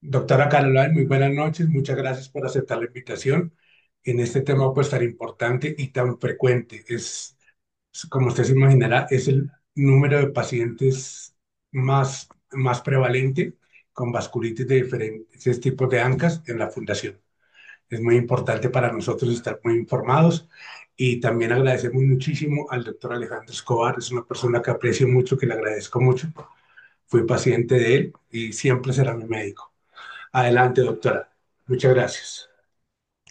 Doctora Caroline, muy buenas noches. Muchas gracias por aceptar la invitación en este tema pues tan importante y tan frecuente. Como usted se imaginará, es el número de pacientes más prevalente con vasculitis de diferentes tipos de ANCAS en la fundación. Es muy importante para nosotros estar muy informados y también agradecemos muchísimo al doctor Alejandro Escobar. Es una persona que aprecio mucho, que le agradezco mucho. Fui paciente de él y siempre será mi médico. Adelante, doctora. Muchas gracias.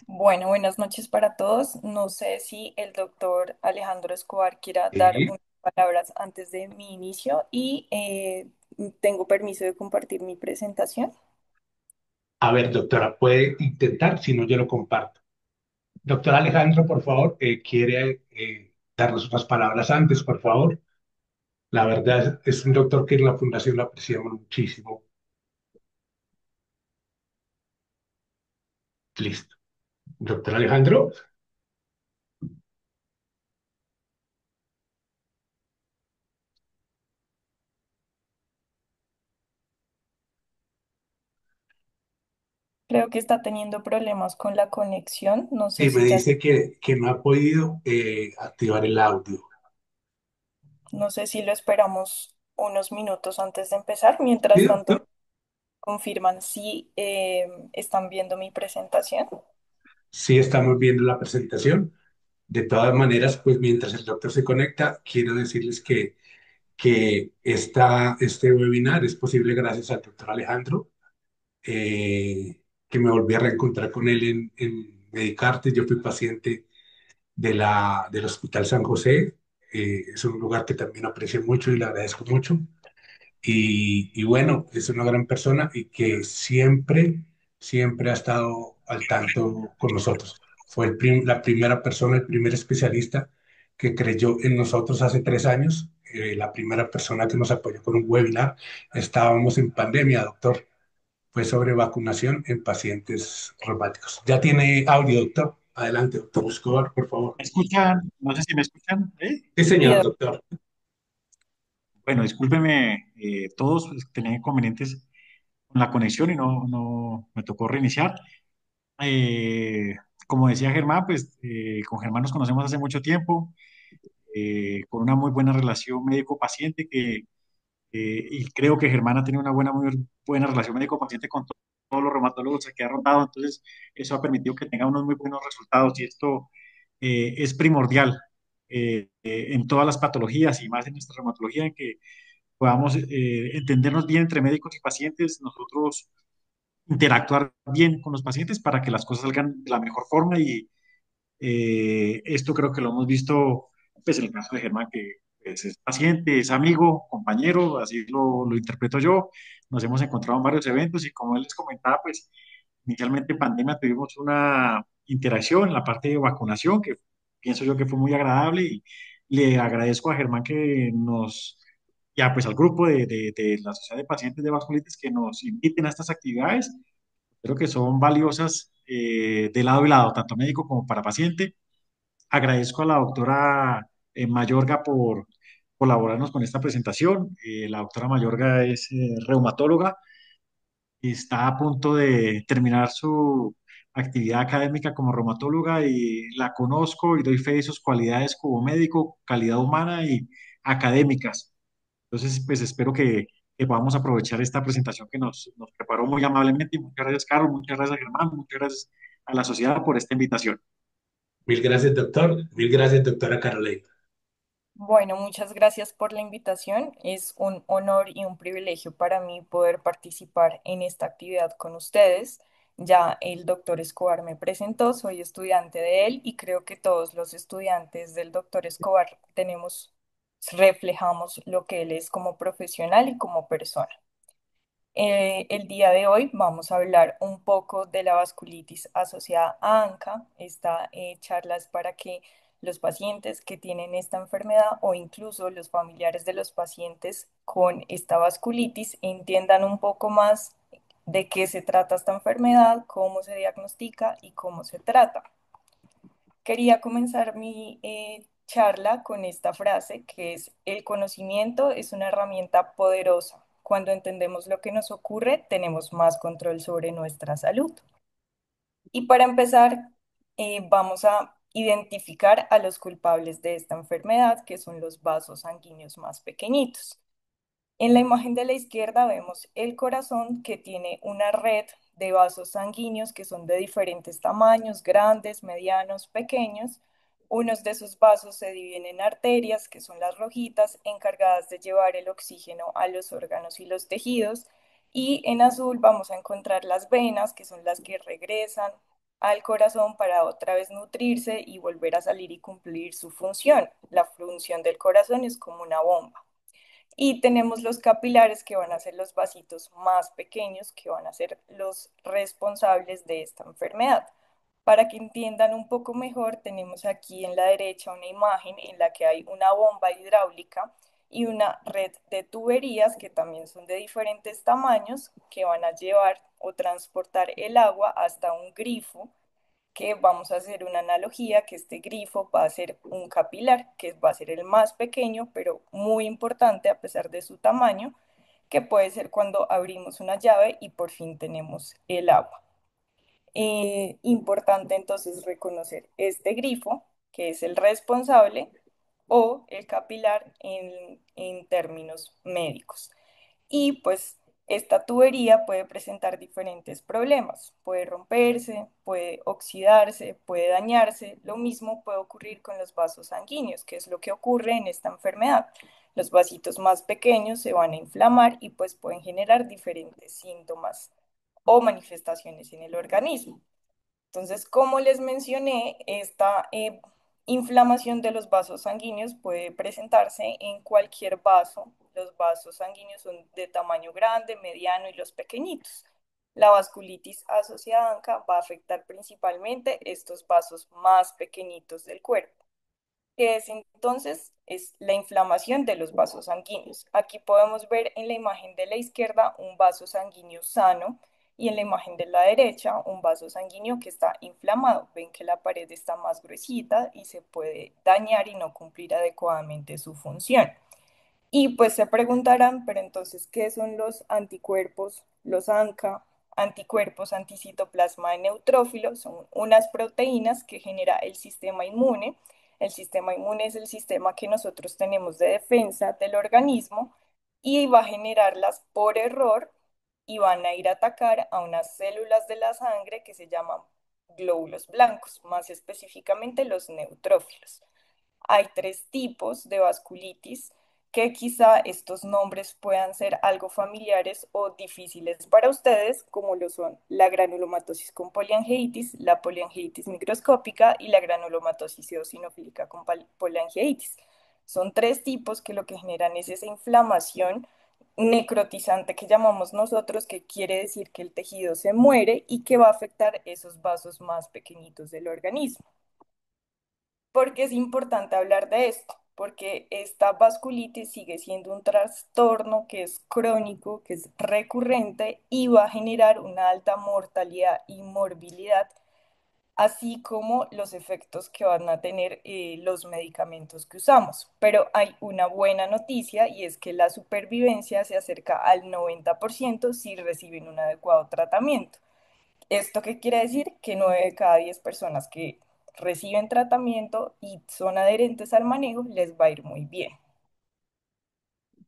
Bueno, buenas noches para todos. No sé si el doctor Alejandro Escobar quiera dar Sí. unas palabras antes de mi inicio y tengo permiso de compartir mi presentación. A ver, doctora, puede intentar, si no, yo lo comparto. Doctor Alejandro, por favor, quiere darnos unas palabras antes, por favor. La verdad es un doctor que en la fundación lo apreciamos muchísimo. Listo. Doctor Alejandro, Creo que está teniendo problemas con la conexión. No sé sí, me si ya, dice que no ha podido activar el audio. no sé si lo esperamos unos minutos antes de empezar. ¿Sí, Mientras tanto, doctor? confirman si están viendo mi presentación. Sí, estamos viendo la presentación. De todas maneras, pues mientras el doctor se conecta, quiero decirles que este webinar es posible gracias al doctor Alejandro, que me volví a reencontrar con él en Medicarte. Yo fui paciente del Hospital San José. Es un lugar que también aprecio mucho y le agradezco mucho. Y bueno, es una gran persona y que siempre ha estado al tanto con nosotros. Fue la primera persona, el primer especialista que creyó en nosotros hace 3 años, la primera persona que nos apoyó con un webinar. Estábamos en pandemia, doctor. Fue sobre vacunación en pacientes reumáticos. Ya tiene audio, doctor. Adelante, doctor Escobar, por favor. ¿Me escuchan? No sé si me escuchan. Sí, Sí, señor, doctor. Bueno, discúlpeme, todos pues, tenía inconvenientes con la conexión y no me tocó reiniciar. Eh, Como decía Germán, pues con Germán nos conocemos hace mucho tiempo, con una muy buena relación médico-paciente y creo que Germán ha tenido una muy buena relación médico-paciente con todos los reumatólogos que ha rotado, entonces eso ha permitido que tenga unos muy buenos resultados y esto es primordial en todas las patologías y más en nuestra reumatología, en que podamos entendernos bien entre médicos y pacientes, nosotros interactuar bien con los pacientes para que las cosas salgan de la mejor forma y esto creo que lo hemos visto pues, en el caso de Germán, que pues, es paciente, es amigo, compañero, así lo interpreto yo. Nos hemos encontrado en varios eventos y como él les comentaba, pues inicialmente en pandemia tuvimos una interacción en la parte de vacunación que pienso yo que fue muy agradable y le agradezco a Germán que nos, ya pues al grupo de la Sociedad de Pacientes de Vasculitis que nos inviten a estas actividades. Creo que son valiosas de lado y lado, tanto médico como para paciente. Agradezco a la doctora Mayorga por colaborarnos con esta presentación. La doctora Mayorga es reumatóloga y está a punto de terminar su actividad académica como reumatóloga y la conozco y doy fe de sus cualidades como médico, calidad humana y académicas. Entonces, pues espero que podamos aprovechar esta presentación que nos preparó muy amablemente. Y muchas gracias, Carlos, muchas gracias, Germán, muchas gracias a la sociedad por esta invitación. Mil gracias, doctor. Mil gracias, doctora Carolina. bueno, muchas gracias por la invitación. Es un honor y un privilegio para mí poder participar en esta actividad con ustedes. Ya el doctor Escobar me presentó, soy estudiante de él y creo que todos los estudiantes del doctor Escobar reflejamos lo que él es como profesional y como persona. El día de hoy vamos a hablar un poco de la vasculitis asociada a ANCA. Esta charla es para que los pacientes que tienen esta enfermedad o incluso los familiares de los pacientes con esta vasculitis entiendan un poco más de qué se trata esta enfermedad, cómo se diagnostica y cómo se trata. Quería comenzar mi charla con esta frase que es: el conocimiento es una herramienta poderosa. Cuando entendemos lo que nos ocurre, tenemos más control sobre nuestra salud. Y para empezar, vamos a identificar a los culpables de esta enfermedad, que son los vasos sanguíneos más pequeñitos. En la imagen de la izquierda vemos el corazón, que tiene una red de vasos sanguíneos que son de diferentes tamaños, grandes, medianos, pequeños. Unos de esos vasos se dividen en arterias, que son las rojitas, encargadas de llevar el oxígeno a los órganos y los tejidos. Y en azul vamos a encontrar las venas, que son las que regresan al corazón para otra vez nutrirse y volver a salir y cumplir su función. La función del corazón es como una bomba. Y tenemos los capilares, que van a ser los vasitos más pequeños, que van a ser los responsables de esta enfermedad. Para que entiendan un poco mejor, tenemos aquí en la derecha una imagen en la que hay una bomba hidráulica y una red de tuberías que también son de diferentes tamaños, que van a llevar o transportar el agua hasta un grifo, que vamos a hacer una analogía, que este grifo va a ser un capilar, que va a ser el más pequeño, pero muy importante a pesar de su tamaño, que puede ser cuando abrimos una llave y por fin tenemos el agua. Importante entonces reconocer este grifo, que es el responsable, o el capilar en términos médicos. Y pues esta tubería puede presentar diferentes problemas. Puede romperse, puede oxidarse, puede dañarse. Lo mismo puede ocurrir con los vasos sanguíneos, que es lo que ocurre en esta enfermedad. Los vasitos más pequeños se van a inflamar y pues pueden generar diferentes síntomas o manifestaciones en el organismo. Entonces, como les mencioné, esta inflamación de los vasos sanguíneos puede presentarse en cualquier vaso. Los vasos sanguíneos son de tamaño grande, mediano y los pequeñitos. La vasculitis asociada a ANCA va a afectar principalmente estos vasos más pequeñitos del cuerpo, que es entonces es la inflamación de los vasos sanguíneos. Aquí podemos ver en la imagen de la izquierda un vaso sanguíneo sano y en la imagen de la derecha un vaso sanguíneo que está inflamado. Ven que la pared está más gruesita y se puede dañar y no cumplir adecuadamente su función. Y pues se preguntarán, pero entonces, ¿qué son los anticuerpos, los ANCA? Anticuerpos anticitoplasma de neutrófilo son unas proteínas que genera el sistema inmune. El sistema inmune es el sistema que nosotros tenemos de defensa del organismo y va a generarlas por error y van a ir a atacar a unas células de la sangre que se llaman glóbulos blancos, más específicamente los neutrófilos. Hay tres tipos de vasculitis, que quizá estos nombres puedan ser algo familiares o difíciles para ustedes, como lo son la granulomatosis con poliangiitis, la poliangiitis microscópica y la granulomatosis eosinofílica con poliangiitis. Son tres tipos que lo que generan es esa inflamación necrotizante que llamamos nosotros, que quiere decir que el tejido se muere y que va a afectar esos vasos más pequeñitos del organismo. ¿Por qué es importante hablar de esto? Porque esta vasculitis sigue siendo un trastorno que es crónico, que es recurrente y va a generar una alta mortalidad y morbilidad, así como los efectos que van a tener los medicamentos que usamos. Pero hay una buena noticia, y es que la supervivencia se acerca al 90% si reciben un adecuado tratamiento. ¿Esto qué quiere decir? Que 9 de cada 10 personas que reciben tratamiento y son adherentes al manejo les va a ir muy bien.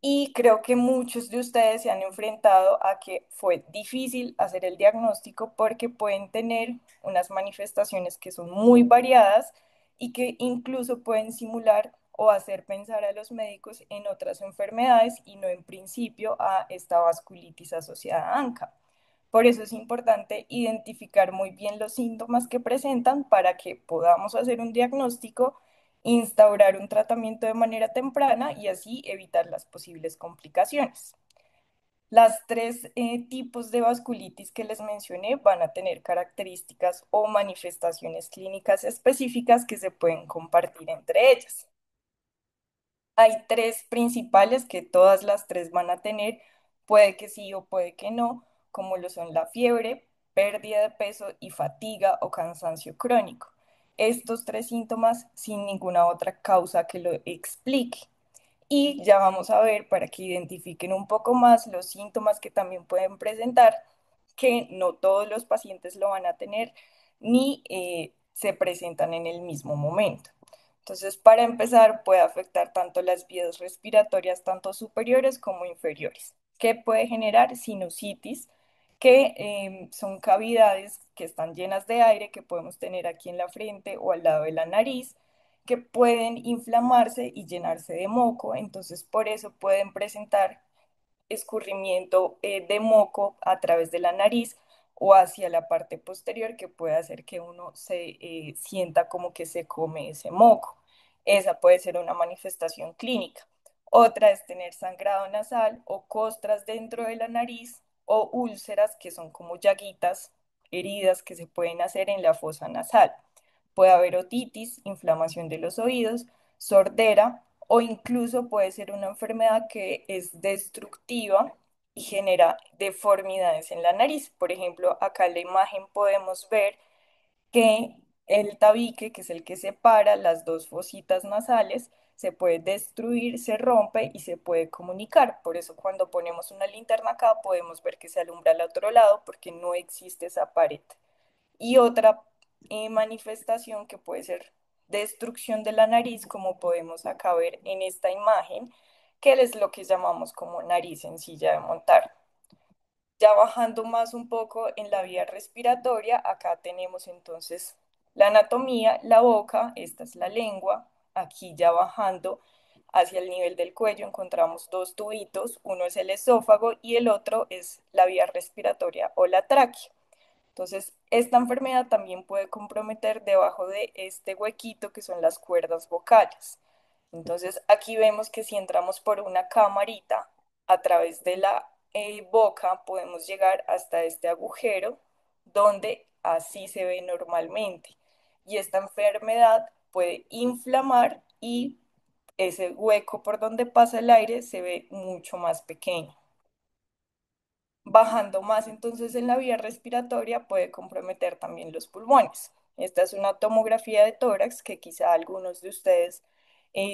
Y creo que muchos de ustedes se han enfrentado a que fue difícil hacer el diagnóstico, porque pueden tener unas manifestaciones que son muy variadas y que incluso pueden simular o hacer pensar a los médicos en otras enfermedades y no en principio a esta vasculitis asociada a ANCA. Por eso es importante identificar muy bien los síntomas que presentan para que podamos hacer un diagnóstico, instaurar un tratamiento de manera temprana y así evitar las posibles complicaciones. Las tres tipos de vasculitis que les mencioné van a tener características o manifestaciones clínicas específicas que se pueden compartir entre ellas. Hay tres principales que todas las tres van a tener, puede que sí o puede que no, como lo son la fiebre, pérdida de peso y fatiga o cansancio crónico. Estos tres síntomas sin ninguna otra causa que lo explique. Y ya vamos a ver para que identifiquen un poco más los síntomas que también pueden presentar, que no todos los pacientes lo van a tener ni se presentan en el mismo momento. Entonces, para empezar, puede afectar tanto las vías respiratorias, tanto superiores como inferiores, que puede generar sinusitis, que son cavidades que están llenas de aire que podemos tener aquí en la frente o al lado de la nariz, que pueden inflamarse y llenarse de moco, entonces por eso pueden presentar escurrimiento de moco a través de la nariz o hacia la parte posterior que puede hacer que uno se sienta como que se come ese moco. Esa puede ser una manifestación clínica. Otra es tener sangrado nasal o costras dentro de la nariz o úlceras que son como llaguitas, heridas que se pueden hacer en la fosa nasal. Puede haber otitis, inflamación de los oídos, sordera o incluso puede ser una enfermedad que es destructiva y genera deformidades en la nariz. Por ejemplo, acá en la imagen podemos ver que el tabique, que es el que separa las dos fositas nasales, se puede destruir, se rompe y se puede comunicar. Por eso cuando ponemos una linterna acá podemos ver que se alumbra al otro lado porque no existe esa pared. Y otra manifestación que puede ser destrucción de la nariz, como podemos acá ver en esta imagen, que es lo que llamamos como nariz en silla de montar. Ya bajando más un poco en la vía respiratoria, acá tenemos entonces la anatomía, la boca, esta es la lengua, aquí ya bajando hacia el nivel del cuello encontramos dos tubitos, uno es el esófago y el otro es la vía respiratoria o la tráquea. Entonces, esta enfermedad también puede comprometer debajo de este huequito que son las cuerdas vocales. Entonces, aquí vemos que si entramos por una camarita a través de la boca, podemos llegar hasta este agujero donde así se ve normalmente. Y esta enfermedad puede inflamar y ese hueco por donde pasa el aire se ve mucho más pequeño. Bajando más entonces en la vía respiratoria puede comprometer también los pulmones. Esta es una tomografía de tórax que quizá algunos de ustedes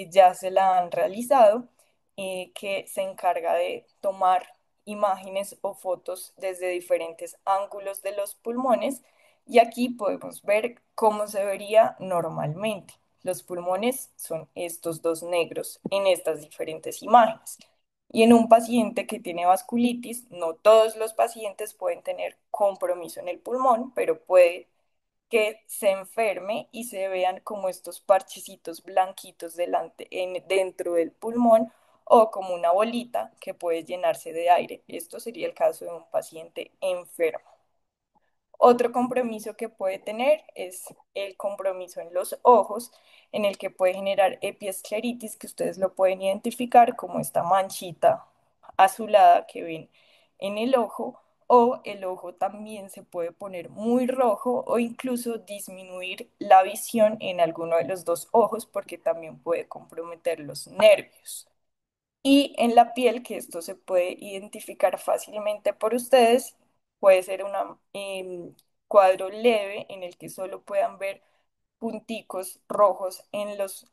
ya se la han realizado, que se encarga de tomar imágenes o fotos desde diferentes ángulos de los pulmones y aquí podemos ver cómo se vería normalmente. Los pulmones son estos dos negros en estas diferentes imágenes. Y en un paciente que tiene vasculitis, no todos los pacientes pueden tener compromiso en el pulmón, pero puede que se enferme y se vean como estos parchecitos blanquitos dentro del pulmón o como una bolita que puede llenarse de aire. Esto sería el caso de un paciente enfermo. Otro compromiso que puede tener es el compromiso en los ojos, en el que puede generar epiescleritis, que ustedes lo pueden identificar como esta manchita azulada que ven en el ojo, o el ojo también se puede poner muy rojo o incluso disminuir la visión en alguno de los dos ojos porque también puede comprometer los nervios. Y en la piel, que esto se puede identificar fácilmente por ustedes, puede ser un cuadro leve en el que solo puedan ver punticos rojos en los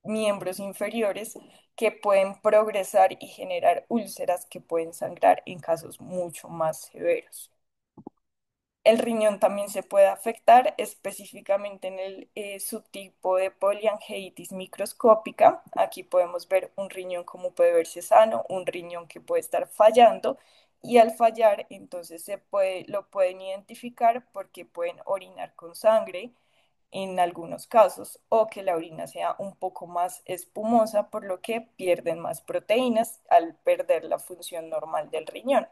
miembros inferiores que pueden progresar y generar úlceras que pueden sangrar en casos mucho más severos. El riñón también se puede afectar, específicamente en el subtipo de poliangiitis microscópica. Aquí podemos ver un riñón como puede verse sano, un riñón que puede estar fallando y al fallar entonces lo pueden identificar porque pueden orinar con sangre en algunos casos o que la orina sea un poco más espumosa por lo que pierden más proteínas al perder la función normal del riñón.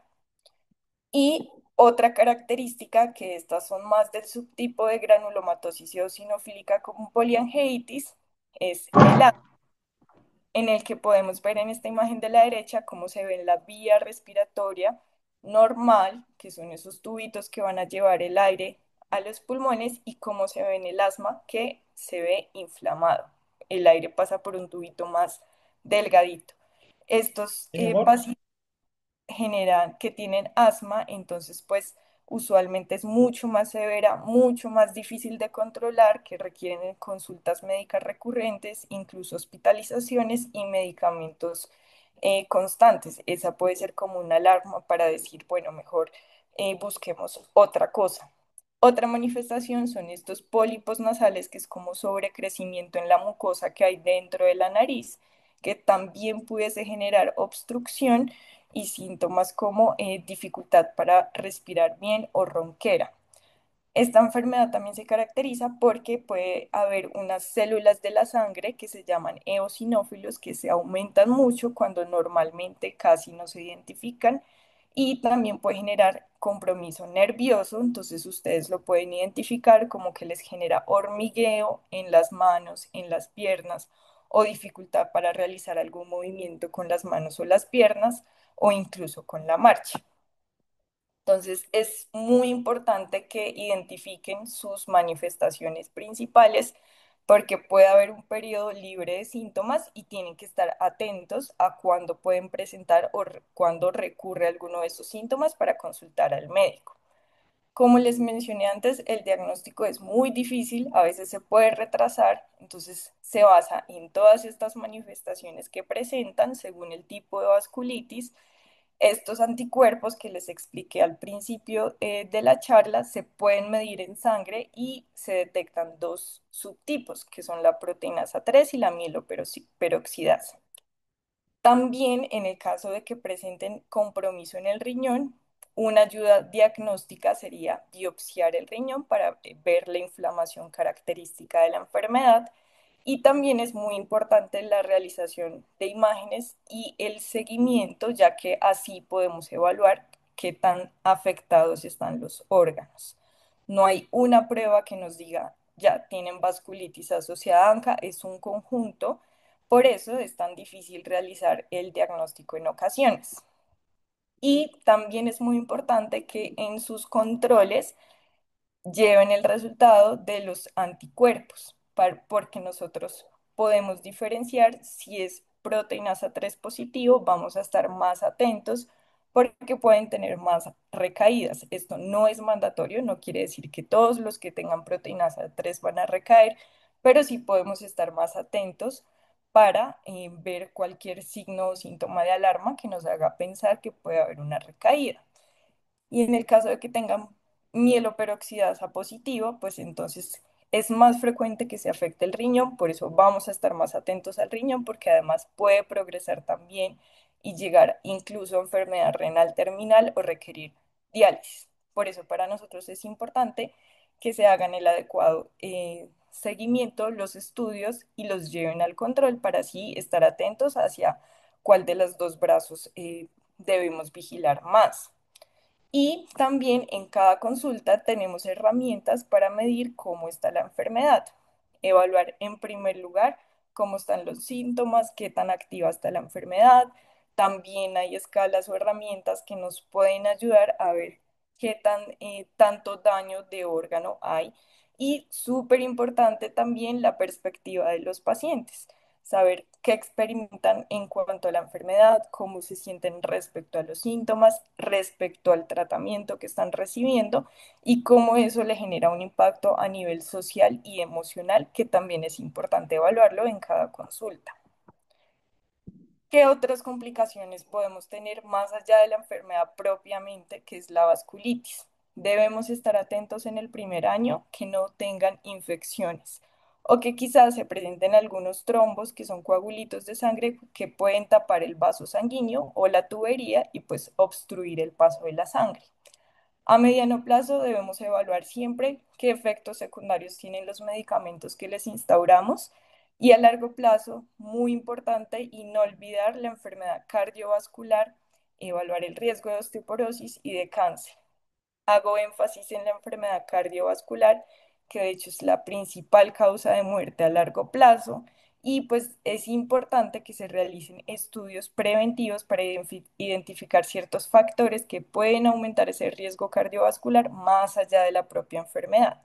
Y Otra característica, que estas son más del subtipo de granulomatosis eosinofílica como poliangiitis, es el en el que podemos ver en esta imagen de la derecha cómo se ve en la vía respiratoria normal, que son esos tubitos que van a llevar el aire a los pulmones, y cómo se ve en el asma, que se ve inflamado. El aire pasa por un tubito más delgadito. Estos Sí, mi amor. pacientes generan, que tienen asma, entonces pues usualmente es mucho más severa, mucho más difícil de controlar, que requieren consultas médicas recurrentes, incluso hospitalizaciones y medicamentos constantes. Esa puede ser como una alarma para decir, bueno, mejor busquemos otra cosa. Otra manifestación son estos pólipos nasales, que es como sobrecrecimiento en la mucosa que hay dentro de la nariz, que también pudiese generar obstrucción y síntomas como dificultad para respirar bien o ronquera. Esta enfermedad también se caracteriza porque puede haber unas células de la sangre que se llaman eosinófilos, que se aumentan mucho cuando normalmente casi no se identifican, y también puede generar compromiso nervioso. Entonces ustedes lo pueden identificar como que les genera hormigueo en las manos, en las piernas, o dificultad para realizar algún movimiento con las manos o las piernas, o incluso con la marcha. Entonces, es muy importante que identifiquen sus manifestaciones principales, porque puede haber un periodo libre de síntomas y tienen que estar atentos a cuándo pueden presentar o cuándo recurre alguno de esos síntomas para consultar al médico. Como les mencioné antes, el diagnóstico es muy difícil, a veces se puede retrasar, entonces se basa en todas estas manifestaciones que presentan según el tipo de vasculitis. Estos anticuerpos que les expliqué al principio de la charla se pueden medir en sangre y se detectan dos subtipos, que son la proteinasa 3 y la mieloperoxidasa. También en el caso de que presenten compromiso en el riñón, una ayuda diagnóstica sería biopsiar el riñón para ver la inflamación característica de la enfermedad, y también es muy importante la realización de imágenes y el seguimiento, ya que así podemos evaluar qué tan afectados están los órganos. No hay una prueba que nos diga, ya tienen vasculitis asociada a ANCA, es un conjunto, por eso es tan difícil realizar el diagnóstico en ocasiones. Y también es muy importante que en sus controles lleven el resultado de los anticuerpos, porque nosotros podemos diferenciar si es proteinasa 3 positivo, vamos a estar más atentos porque pueden tener más recaídas. Esto no es mandatorio, no quiere decir que todos los que tengan proteinasa 3 van a recaer, pero sí podemos estar más atentos para ver cualquier signo o síntoma de alarma que nos haga pensar que puede haber una recaída. Y en el caso de que tengan mieloperoxidasa positivo, pues entonces es más frecuente que se afecte el riñón, por eso vamos a estar más atentos al riñón, porque además puede progresar también y llegar incluso a enfermedad renal terminal o requerir diálisis. Por eso para nosotros es importante que se hagan el adecuado seguimiento, los estudios, y los lleven al control para así estar atentos hacia cuál de los dos brazos debemos vigilar más. Y también en cada consulta tenemos herramientas para medir cómo está la enfermedad. Evaluar en primer lugar cómo están los síntomas, qué tan activa está la enfermedad. También hay escalas o herramientas que nos pueden ayudar a ver qué tanto daño de órgano hay. Y súper importante también la perspectiva de los pacientes, saber qué experimentan en cuanto a la enfermedad, cómo se sienten respecto a los síntomas, respecto al tratamiento que están recibiendo, y cómo eso le genera un impacto a nivel social y emocional, que también es importante evaluarlo en cada consulta. ¿Qué otras complicaciones podemos tener más allá de la enfermedad propiamente, que es la vasculitis? Debemos estar atentos en el primer año que no tengan infecciones, o que quizás se presenten algunos trombos, que son coagulitos de sangre que pueden tapar el vaso sanguíneo o la tubería y pues obstruir el paso de la sangre. A mediano plazo debemos evaluar siempre qué efectos secundarios tienen los medicamentos que les instauramos, y a largo plazo, muy importante, y no olvidar la enfermedad cardiovascular, evaluar el riesgo de osteoporosis y de cáncer. Hago énfasis en la enfermedad cardiovascular, que de hecho es la principal causa de muerte a largo plazo, y pues es importante que se realicen estudios preventivos para identificar ciertos factores que pueden aumentar ese riesgo cardiovascular más allá de la propia enfermedad.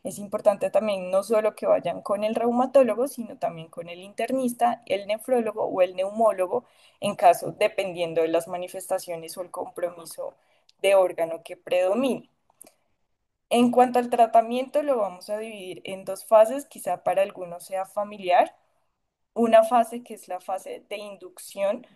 Es importante también no solo que vayan con el reumatólogo, sino también con el internista, el nefrólogo o el neumólogo, en caso, dependiendo de las manifestaciones o el compromiso de órgano que predomine. En cuanto al tratamiento, lo vamos a dividir en dos fases, quizá para algunos sea familiar. Una fase que es la fase de inducción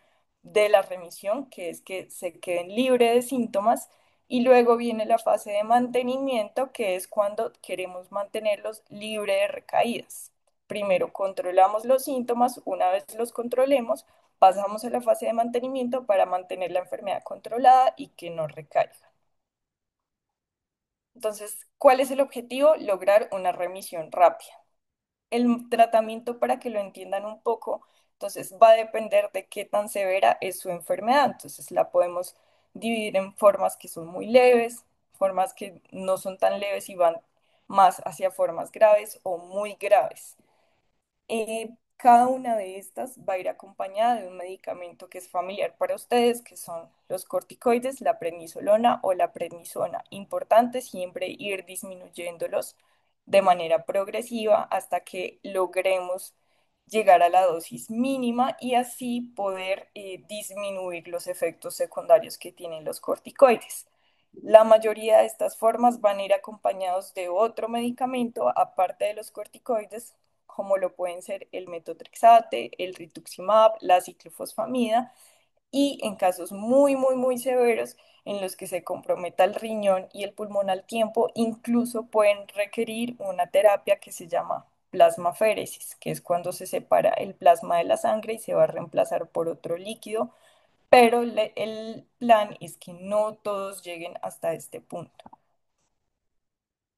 de la remisión, que es que se queden libres de síntomas, y luego viene la fase de mantenimiento, que es cuando queremos mantenerlos libres de recaídas. Primero controlamos los síntomas, una vez los controlemos, pasamos a la fase de mantenimiento para mantener la enfermedad controlada y que no recaiga. Entonces, ¿cuál es el objetivo? Lograr una remisión rápida. El tratamiento, para que lo entiendan un poco, entonces va a depender de qué tan severa es su enfermedad. Entonces la podemos dividir en formas que son muy leves, formas que no son tan leves y van más hacia formas graves o muy graves. Cada una de estas va a ir acompañada de un medicamento que es familiar para ustedes, que son los corticoides, la prednisolona o la prednisona. Importante siempre ir disminuyéndolos de manera progresiva hasta que logremos llegar a la dosis mínima y así poder disminuir los efectos secundarios que tienen los corticoides. La mayoría de estas formas van a ir acompañados de otro medicamento aparte de los corticoides, como lo pueden ser el metotrexate, el rituximab, la ciclofosfamida, y en casos muy severos en los que se comprometa el riñón y el pulmón al tiempo, incluso pueden requerir una terapia que se llama plasmaféresis, que es cuando se separa el plasma de la sangre y se va a reemplazar por otro líquido, pero el plan es que no todos lleguen hasta este punto.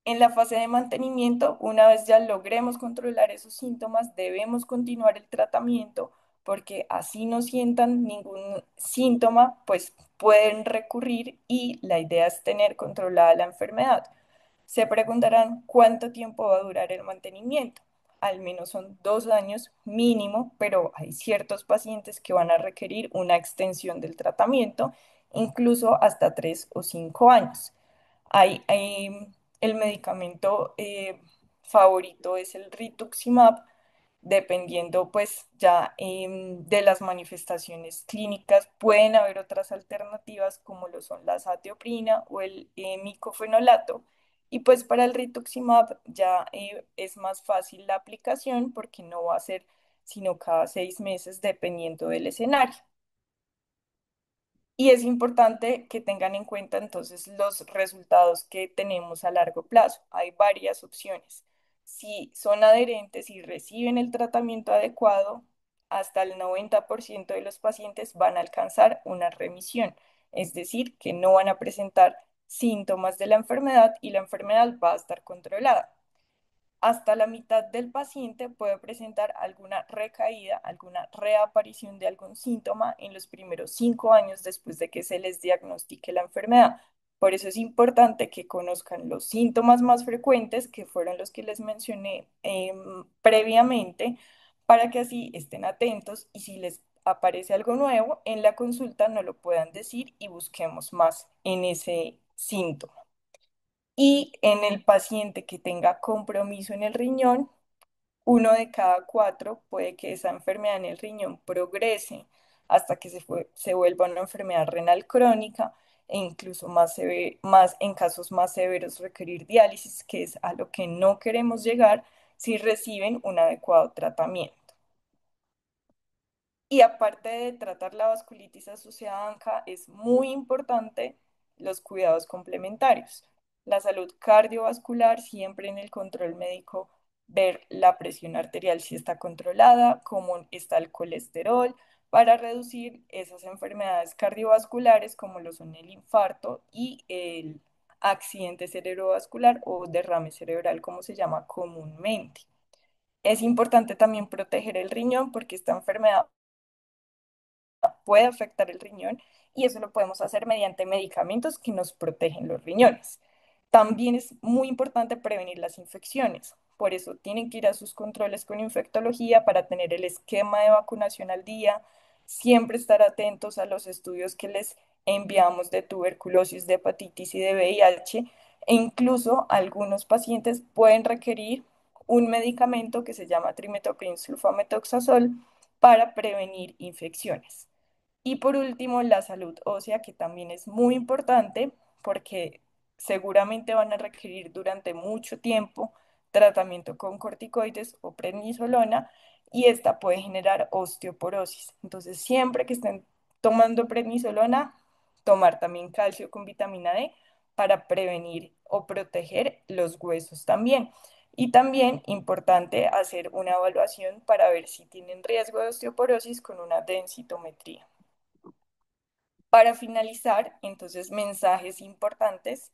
En la fase de mantenimiento, una vez ya logremos controlar esos síntomas, debemos continuar el tratamiento porque así no sientan ningún síntoma, pues pueden recurrir y la idea es tener controlada la enfermedad. Se preguntarán cuánto tiempo va a durar el mantenimiento. Al menos son 2 años mínimo, pero hay ciertos pacientes que van a requerir una extensión del tratamiento, incluso hasta 3 o 5 años. El medicamento favorito es el rituximab, dependiendo pues ya de las manifestaciones clínicas. Pueden haber otras alternativas como lo son la azatioprina o el micofenolato. Y pues para el rituximab ya es más fácil la aplicación porque no va a ser sino cada 6 meses dependiendo del escenario. Y es importante que tengan en cuenta entonces los resultados que tenemos a largo plazo. Hay varias opciones. Si son adherentes y reciben el tratamiento adecuado, hasta el 90% de los pacientes van a alcanzar una remisión, es decir, que no van a presentar síntomas de la enfermedad y la enfermedad va a estar controlada. Hasta la mitad del paciente puede presentar alguna recaída, alguna reaparición de algún síntoma en los primeros 5 años después de que se les diagnostique la enfermedad. Por eso es importante que conozcan los síntomas más frecuentes, que fueron los que les mencioné previamente, para que así estén atentos y si les aparece algo nuevo en la consulta no lo puedan decir y busquemos más en ese síntoma. Y en el paciente que tenga compromiso en el riñón, 1 de cada 4 puede que esa enfermedad en el riñón progrese hasta que se vuelva una enfermedad renal crónica e incluso más en casos más severos requerir diálisis, que es a lo que no queremos llegar si reciben un adecuado tratamiento. Y aparte de tratar la vasculitis asociada a ANCA, es muy importante los cuidados complementarios. La salud cardiovascular, siempre en el control médico, ver la presión arterial si está controlada, cómo está el colesterol, para reducir esas enfermedades cardiovasculares como lo son el infarto y el accidente cerebrovascular o derrame cerebral, como se llama comúnmente. Es importante también proteger el riñón porque esta enfermedad puede afectar el riñón y eso lo podemos hacer mediante medicamentos que nos protegen los riñones. También es muy importante prevenir las infecciones. Por eso tienen que ir a sus controles con infectología para tener el esquema de vacunación al día, siempre estar atentos a los estudios que les enviamos de tuberculosis, de hepatitis y de VIH, e incluso algunos pacientes pueden requerir un medicamento que se llama trimethoprim sulfamethoxazol para prevenir infecciones. Y por último, la salud ósea, que también es muy importante porque seguramente van a requerir durante mucho tiempo tratamiento con corticoides o prednisolona y esta puede generar osteoporosis. Entonces, siempre que estén tomando prednisolona, tomar también calcio con vitamina D para prevenir o proteger los huesos también. Y también importante hacer una evaluación para ver si tienen riesgo de osteoporosis con una densitometría. Para finalizar, entonces, mensajes importantes.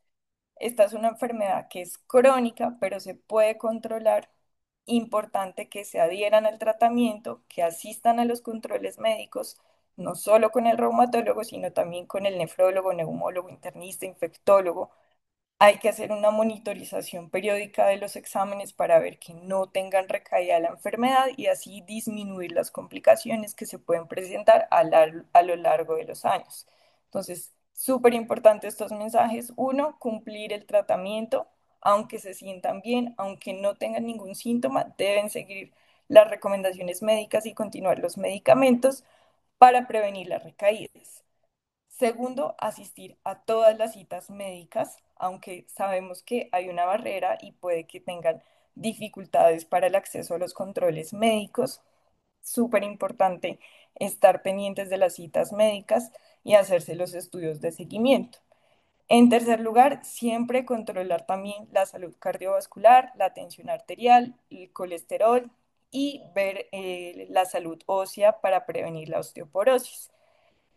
Esta es una enfermedad que es crónica, pero se puede controlar. Importante que se adhieran al tratamiento, que asistan a los controles médicos, no solo con el reumatólogo, sino también con el nefrólogo, neumólogo, internista, infectólogo. Hay que hacer una monitorización periódica de los exámenes para ver que no tengan recaída la enfermedad y así disminuir las complicaciones que se pueden presentar a lo largo de los años. Entonces, súper importante estos mensajes. Uno, cumplir el tratamiento, aunque se sientan bien, aunque no tengan ningún síntoma, deben seguir las recomendaciones médicas y continuar los medicamentos para prevenir las recaídas. Segundo, asistir a todas las citas médicas, aunque sabemos que hay una barrera y puede que tengan dificultades para el acceso a los controles médicos. Súper importante estar pendientes de las citas médicas y hacerse los estudios de seguimiento. En tercer lugar, siempre controlar también la salud cardiovascular, la tensión arterial, el colesterol y ver la salud ósea para prevenir la osteoporosis.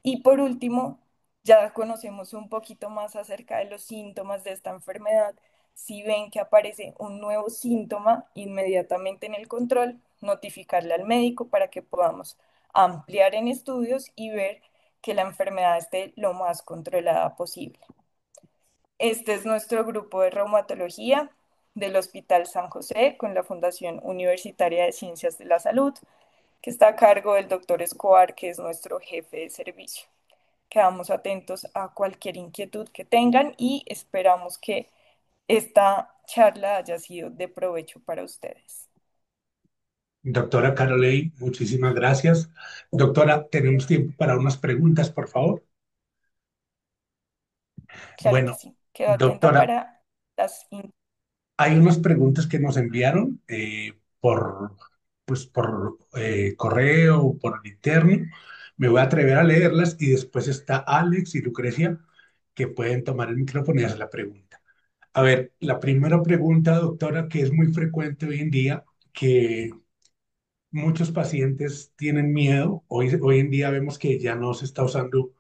Y por último, ya conocemos un poquito más acerca de los síntomas de esta enfermedad. Si ven que aparece un nuevo síntoma, inmediatamente en el control, notificarle al médico para que podamos ampliar en estudios y ver que la enfermedad esté lo más controlada posible. Este es nuestro grupo de reumatología del Hospital San José con la Fundación Universitaria de Ciencias de la Salud, que está a cargo del doctor Escobar, que es nuestro jefe de servicio. Quedamos atentos a cualquier inquietud que tengan y esperamos que esta charla haya sido de provecho para ustedes. Doctora Carolei, muchísimas gracias. Doctora, tenemos tiempo para unas preguntas, por favor. Claro que Bueno, sí. Quedo atenta doctora, para las... hay unas preguntas que nos enviaron por correo, por el interno. Me voy a atrever a leerlas y después está Alex y Lucrecia que pueden tomar el micrófono y hacer la pregunta. A ver, la primera pregunta, doctora, que es muy frecuente hoy en día, que muchos pacientes tienen miedo. Hoy en día vemos que ya no se está usando,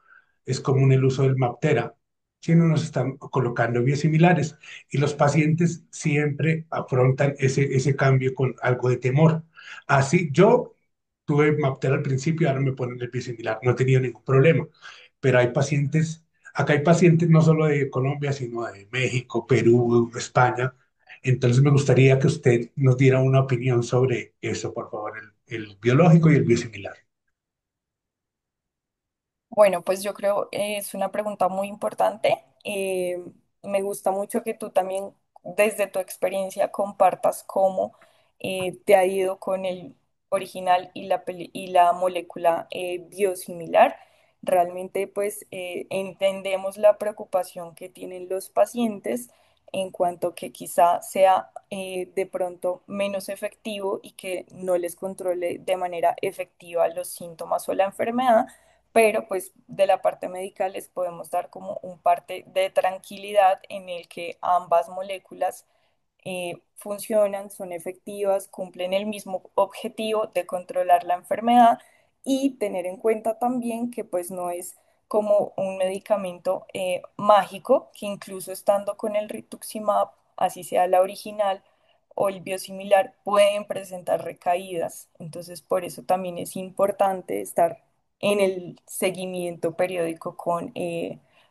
es común el uso del MAPTERA, sino nos están colocando biosimilares y los pacientes siempre afrontan ese cambio con algo de temor. Así, yo tuve MAPTERA al principio, ahora me ponen el biosimilar, no he tenido ningún problema, pero hay pacientes, acá hay pacientes no solo de Colombia, sino de México, Perú, España, entonces me gustaría que usted nos diera una opinión sobre eso, por favor, el biológico y el biosimilar. Bueno, pues yo creo es una pregunta muy importante. Me gusta mucho que tú también desde tu experiencia compartas cómo te ha ido con el original y y la molécula biosimilar. Realmente pues entendemos la preocupación que tienen los pacientes en cuanto que quizá sea de pronto menos efectivo y que no les controle de manera efectiva los síntomas o la enfermedad, pero pues de la parte médica les podemos dar como un parte de tranquilidad en el que ambas moléculas funcionan, son efectivas, cumplen el mismo objetivo de controlar la enfermedad y tener en cuenta también que pues no es como un medicamento mágico, que incluso estando con el rituximab, así sea la original o el biosimilar, pueden presentar recaídas. Entonces por eso también es importante estar en el seguimiento periódico con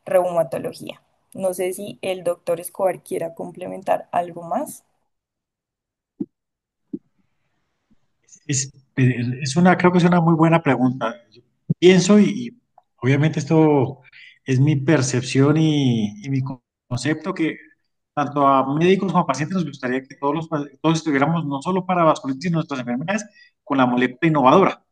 reumatología. No sé si el doctor Escobar quiera complementar algo más. Creo que es una muy buena pregunta. Yo pienso y obviamente esto es mi percepción y mi concepto que tanto a médicos como a pacientes nos gustaría que todos estuviéramos no solo para vasculitis y nuestras enfermedades con la molécula innovadora.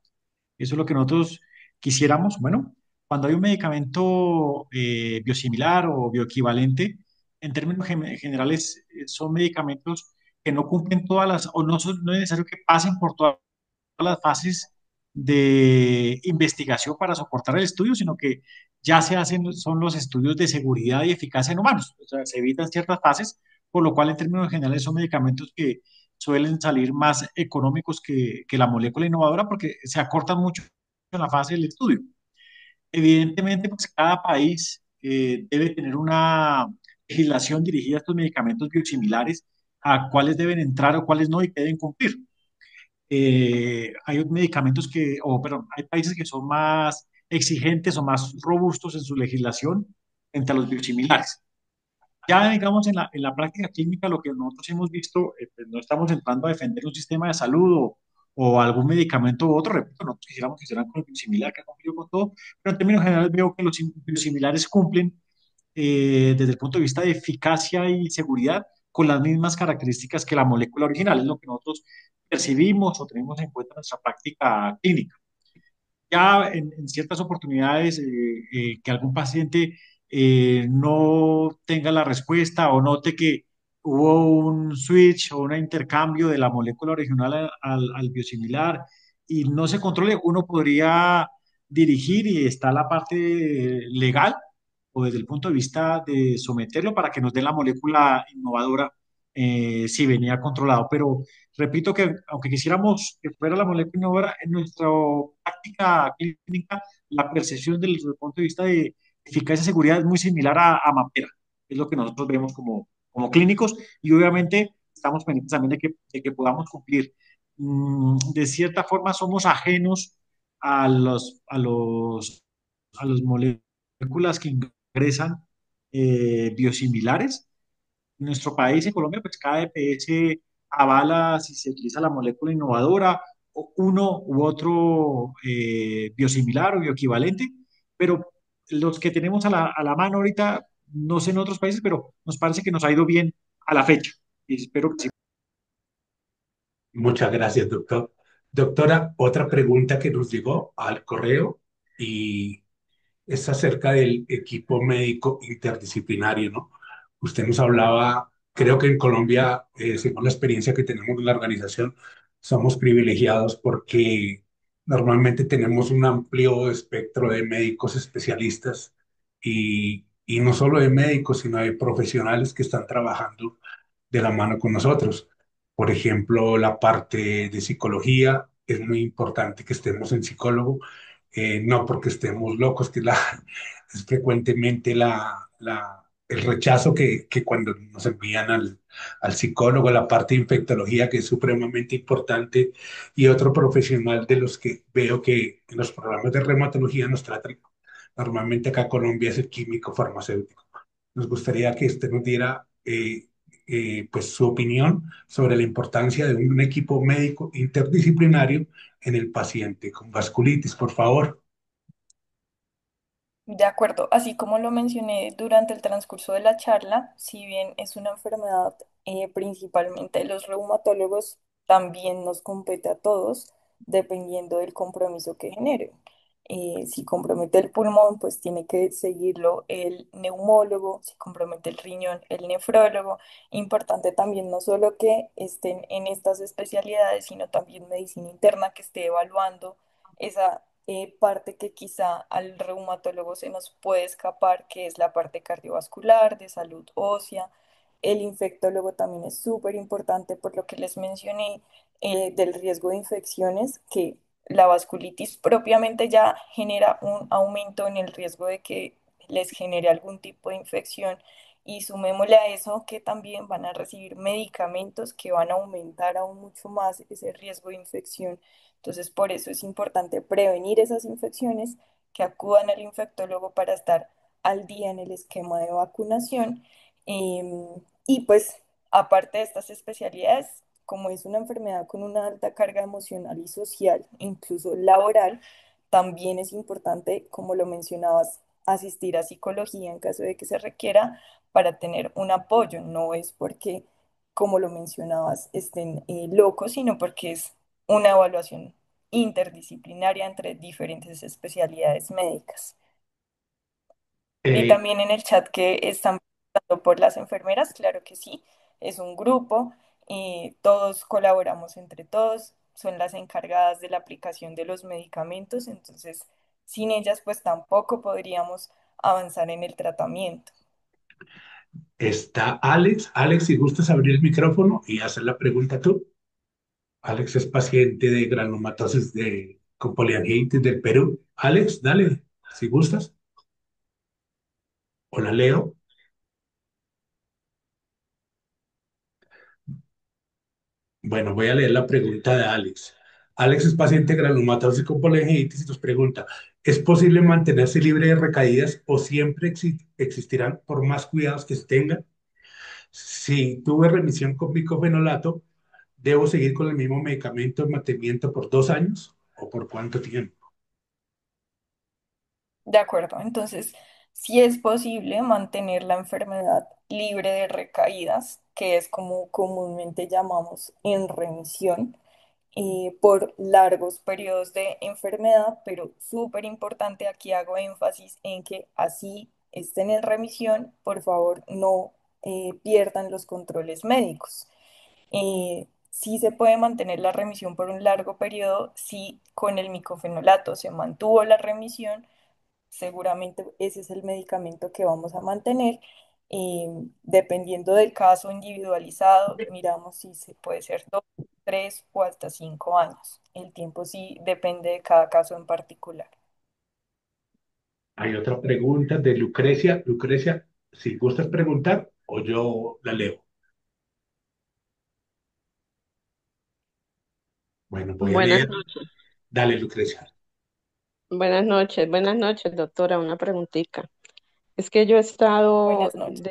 Eso es lo que nosotros quisiéramos. Bueno, cuando hay un medicamento biosimilar o bioequivalente, en términos generales, son medicamentos que no cumplen todas o no es necesario que pasen por todas las fases de investigación para soportar el estudio, sino que ya se hacen, son los estudios de seguridad y eficacia en humanos. O sea, se evitan ciertas fases, por lo cual en términos generales son medicamentos que suelen salir más económicos que la molécula innovadora porque se acortan mucho en la fase del estudio. Evidentemente, pues cada país debe tener una legislación dirigida a estos medicamentos biosimilares, a cuáles deben entrar o cuáles no y qué deben cumplir. Hay medicamentos perdón, hay países que son más exigentes o más robustos en su legislación frente a los biosimilares. Ya, digamos, en la práctica clínica, lo que nosotros hemos visto, pues no estamos entrando a defender un sistema de salud o algún medicamento u otro, repito, nosotros quisiéramos que hicieran con el biosimilar, que ha cumplido con todo, pero en términos generales veo que los biosimilares cumplen desde el punto de vista de eficacia y seguridad con las mismas características que la molécula original, es lo que nosotros percibimos o tenemos en cuenta en nuestra práctica clínica. Ya en ciertas oportunidades que algún paciente no tenga la respuesta o note que hubo un switch o un intercambio de la molécula original al biosimilar y no se controle, uno podría dirigir y está la parte legal o desde el punto de vista de someterlo para que nos dé la molécula innovadora si venía controlado. Pero repito que aunque quisiéramos que fuera la molécula innovadora, en nuestra práctica clínica, la percepción desde el punto de vista de eficacia y seguridad es muy similar a Mapera. Es lo que nosotros vemos como clínicos y obviamente estamos pendientes también de que podamos cumplir. De cierta forma somos ajenos a a los moléculas que ingresan biosimilares. En nuestro país, en Colombia, pues cada EPS avala si se utiliza la molécula innovadora o uno u otro biosimilar o bioequivalente, pero los que tenemos a la mano ahorita, no sé en otros países, pero nos parece que nos ha ido bien a la fecha. Y espero que sí. Muchas gracias, doctor. Doctora, otra pregunta que nos llegó al correo y es acerca del equipo médico interdisciplinario, ¿no? Usted nos hablaba, creo que en Colombia, según la experiencia que tenemos en la organización, somos privilegiados porque normalmente tenemos un amplio espectro de médicos especialistas y no solo de médicos, sino de profesionales que están trabajando de la mano con nosotros. Por ejemplo, la parte de psicología, es muy importante que estemos en psicólogo, no porque estemos locos, es frecuentemente el rechazo que cuando nos envían al psicólogo, la parte de infectología, que es supremamente importante, y otro profesional de los que veo que en los programas de reumatología nos tratan normalmente acá en Colombia es el químico farmacéutico. Nos gustaría que usted nos diera pues su opinión sobre la importancia de un equipo médico interdisciplinario en el paciente con vasculitis, por favor. De acuerdo, así como lo mencioné durante el transcurso de la charla, si bien es una enfermedad principalmente de los reumatólogos, también nos compete a todos dependiendo del compromiso que genere. Si compromete el pulmón, pues tiene que seguirlo el neumólogo; si compromete el riñón, el nefrólogo. Importante también no solo que estén en estas especialidades, sino también medicina interna que esté evaluando esa parte que quizá al reumatólogo se nos puede escapar, que es la parte cardiovascular, de salud ósea. El infectólogo también es súper importante por lo que les mencioné del riesgo de infecciones, que la vasculitis propiamente ya genera un aumento en el riesgo de que les genere algún tipo de infección Y sumémosle a eso que también van a recibir medicamentos que van a aumentar aún mucho más ese riesgo de infección. Entonces, por eso es importante prevenir esas infecciones, que acudan al infectólogo para estar al día en el esquema de vacunación. Em, y pues, aparte de estas especialidades, como es una enfermedad con una alta carga emocional y social, incluso laboral, también es importante, como lo mencionabas, asistir a psicología en caso de que se requiera para tener un apoyo. No es porque, como lo mencionabas, estén locos, sino porque es una evaluación interdisciplinaria entre diferentes especialidades médicas. Vi Eh, también en el chat que están preguntando por las enfermeras, claro que sí, es un grupo, todos colaboramos entre todos, son las encargadas de la aplicación de los medicamentos, entonces sin ellas pues tampoco podríamos avanzar en el tratamiento. Está Alex. Alex, si gustas abrir el micrófono y hacer la pregunta tú. Alex es paciente de granulomatosis con poliangiitis del Perú. Alex, dale, si gustas. Hola, Leo. Bueno, voy a leer la pregunta de Alex. Alex es paciente de granulomatosis con poliangiitis y nos pregunta, ¿es posible mantenerse libre de recaídas o siempre existirán por más cuidados que se tengan? Si tuve remisión con bicofenolato, ¿debo seguir con el mismo medicamento de mantenimiento por 2 años o por cuánto tiempo? De acuerdo, entonces si es posible mantener la enfermedad libre de recaídas, que es como comúnmente llamamos en remisión, por largos periodos de enfermedad, pero súper importante, aquí hago énfasis en que así estén en remisión, por favor no pierdan los controles médicos. Sí se puede mantener la remisión por un largo periodo si con el micofenolato se mantuvo la remisión, seguramente ese es el medicamento que vamos a mantener. Dependiendo del caso individualizado, miramos si se puede ser 2, 3 o hasta 5 años. El tiempo sí depende de cada caso en particular. Hay otra pregunta de Lucrecia. Lucrecia, si gustas preguntar o yo la leo. Bueno, voy a Buenas leer. noches, Dale, Lucrecia. buenas noches, doctora. Una preguntita. Es que yo he estado Buenas noches.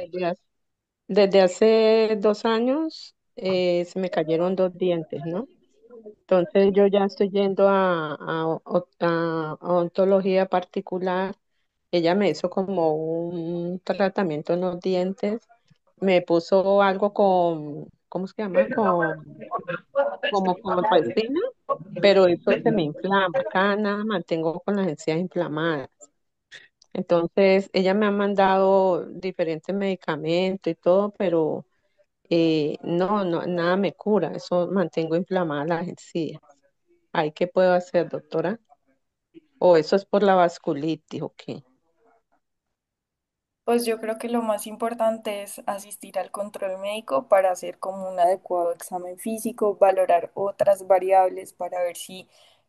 desde hace 2 años, se me cayeron dos dientes, ¿no? Entonces yo ya estoy yendo a odontología particular. Ella me hizo como un tratamiento en los dientes, me puso algo con, ¿cómo se llama? Como con resina, pero eso se me inflama. Cada nada mantengo con las encías inflamadas. Entonces, ella me ha mandado diferentes medicamentos y todo, pero no, nada me cura. Eso mantengo inflamadas las encías. ¿Ay, qué puedo hacer, doctora? ¿O eso es por la vasculitis o qué? Pues yo creo que lo más importante es asistir al control médico para hacer como un adecuado examen físico, valorar otras variables para ver si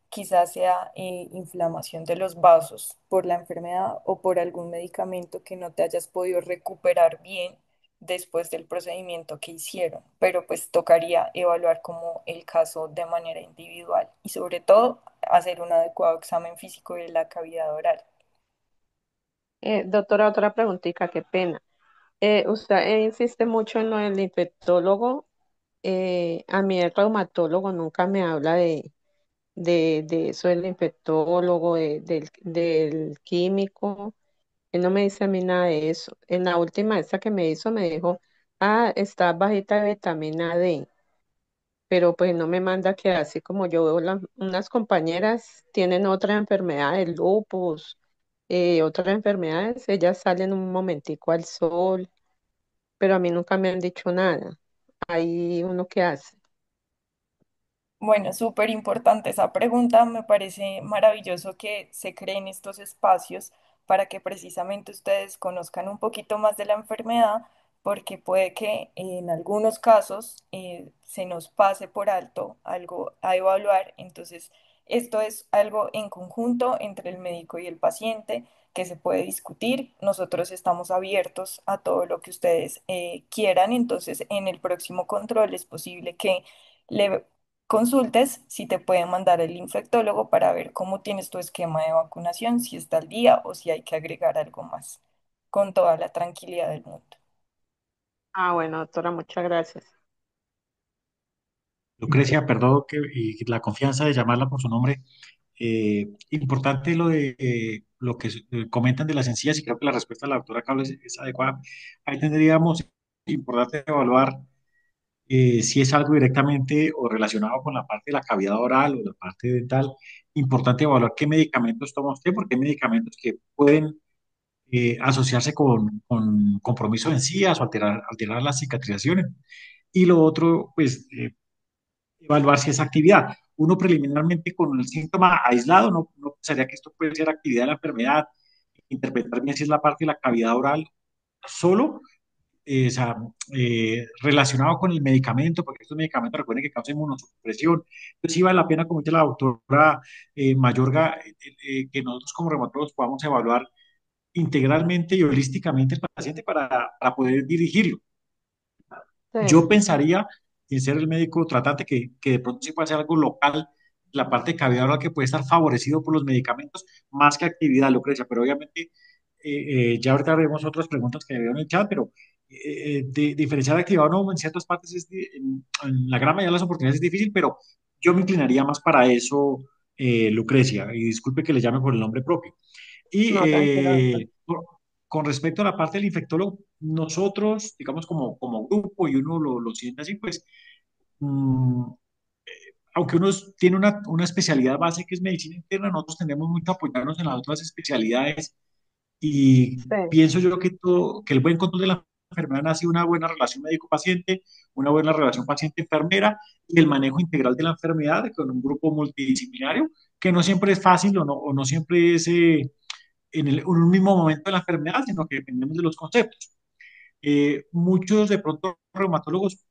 quizás sea inflamación de los vasos por la enfermedad o por algún medicamento que no te hayas podido recuperar bien después del procedimiento que hicieron. Pero pues tocaría evaluar como el caso de manera individual y sobre todo hacer un adecuado examen físico de la cavidad oral. Doctora, otra preguntita, qué pena. Usted insiste mucho en lo del infectólogo. A mí el reumatólogo nunca me habla de eso del infectólogo, del químico. Él no me dice a mí nada de eso. En la última esta que me hizo me dijo, ah, está bajita de vitamina D, pero pues no me manda que así como yo veo unas compañeras tienen otra enfermedad, el lupus, otras enfermedades, ellas salen un momentico al sol, pero a mí nunca me han dicho nada. Ahí uno qué hace. Bueno, súper importante esa pregunta. Me parece maravilloso que se creen estos espacios para que precisamente ustedes conozcan un poquito más de la enfermedad, porque puede que en algunos casos se nos pase por alto algo a evaluar. Entonces, Esto es algo en conjunto entre el médico y el paciente que se puede discutir. Nosotros estamos abiertos a todo lo que ustedes quieran, entonces en el próximo control es posible que le consultes si te pueden mandar el infectólogo para ver cómo tienes tu esquema de vacunación, si está al día o si hay que agregar algo más, con toda la tranquilidad del mundo. Ah, bueno, doctora, muchas gracias. Lucrecia, perdón y la confianza de llamarla por su nombre. Importante lo de lo que comentan de las encías y creo que la respuesta de la doctora Carlos es adecuada. Ahí tendríamos importante evaluar si es algo directamente o relacionado con la parte de la cavidad oral o la parte dental. Importante evaluar qué medicamentos toma usted, porque hay medicamentos que pueden asociarse con compromiso de encías o alterar la cicatrización. Y lo otro, pues, evaluar si es actividad. Uno preliminarmente con el síntoma aislado no pensaría que esto puede ser actividad de la enfermedad, interpretar bien si es la parte de la cavidad oral solo, o sea, relacionado con el medicamento, porque estos medicamentos recuerden que causan inmunosupresión. Entonces sí vale la pena, como dice la doctora Mayorga, que nosotros como reumatólogos podamos evaluar integralmente y holísticamente el paciente para poder dirigirlo. Sí, Yo pensaría, sin ser el médico tratante, que de pronto sí puede ser algo local, la parte de cavidad oral que puede estar favorecido por los medicamentos más que actividad, Lucrecia, pero obviamente ya ahorita veremos otras preguntas que me veo en el chat, pero diferenciar actividad o no en ciertas partes, en la gran mayoría de las oportunidades es difícil, pero yo me inclinaría más para eso, Lucrecia, y disculpe que le llame por el nombre propio. Y no, tranquilo, doctor. con respecto a la parte del infectólogo, nosotros, digamos, como grupo, y uno lo siente así, pues, mm, aunque uno tiene una especialidad base que es medicina interna, nosotros tenemos mucho a apoyarnos en las otras especialidades y Sí, pienso yo que el buen control de la enfermedad nace de una buena relación médico-paciente, una buena relación paciente-enfermera y el manejo integral de la enfermedad con un grupo multidisciplinario, que no siempre es fácil o no siempre es en un mismo momento de la enfermedad, sino que dependemos de los conceptos. Muchos de pronto reumatólogos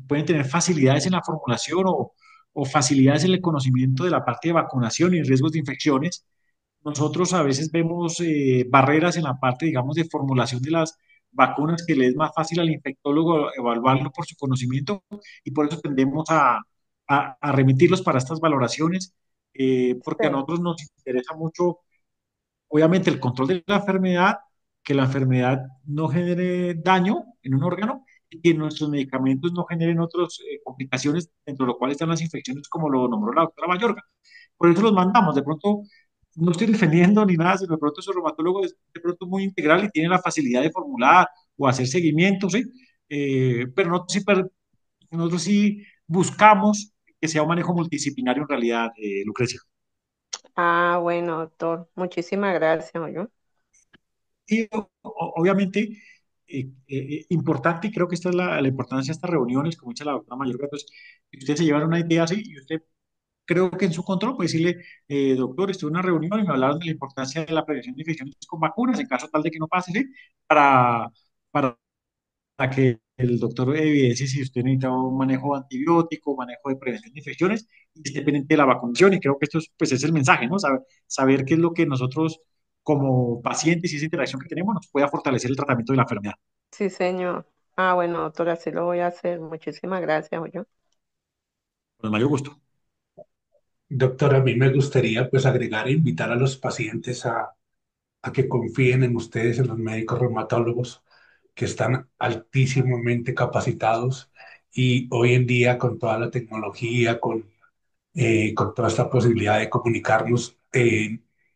pueden tener facilidades en la formulación o facilidades en el conocimiento de la parte de vacunación y riesgos de infecciones. Nosotros a veces vemos barreras en la parte, digamos, de formulación de las vacunas que le es más fácil al infectólogo evaluarlo por su conocimiento y por eso tendemos a remitirlos para estas valoraciones, porque a sí. nosotros nos interesa mucho obviamente el control de la enfermedad, que la enfermedad no genere daño en un órgano y que nuestros medicamentos no generen otras complicaciones, dentro de lo cual están las infecciones, como lo nombró la doctora Mayorga. Por eso los mandamos. De pronto, no estoy defendiendo ni nada, sino de pronto su reumatólogo es de pronto muy integral y tiene la facilidad de formular o hacer seguimiento, ¿sí? Pero nosotros sí buscamos que sea un manejo multidisciplinario en realidad, Lucrecia. Ah, bueno, doctor, muchísimas gracias, oye. Y obviamente, importante, y creo que esta es la importancia de estas reuniones, como dice la doctora Mayorga, pues, si usted se lleva una idea así y usted creo que en su control puede decirle, doctor, estuve en una reunión y me hablaron de la importancia de la prevención de infecciones con vacunas, en caso tal de que no pase, ¿sí? Para, para que el doctor evidencie si usted necesita un manejo antibiótico, manejo de prevención de infecciones, y esté pendiente de la vacunación. Y creo que esto es, pues, es el mensaje, ¿no? Saber qué es lo que nosotros como pacientes y esa interacción que tenemos nos pueda fortalecer el tratamiento de la enfermedad. Sí, señor. Ah, bueno, doctor, así lo voy a hacer. Muchísimas gracias, oye. Con el mayor gusto. Doctor, a mí me gustaría pues agregar e invitar a los pacientes a que confíen en ustedes, en los médicos reumatólogos, que están altísimamente capacitados y hoy en día con toda la tecnología, con toda esta posibilidad de comunicarnos,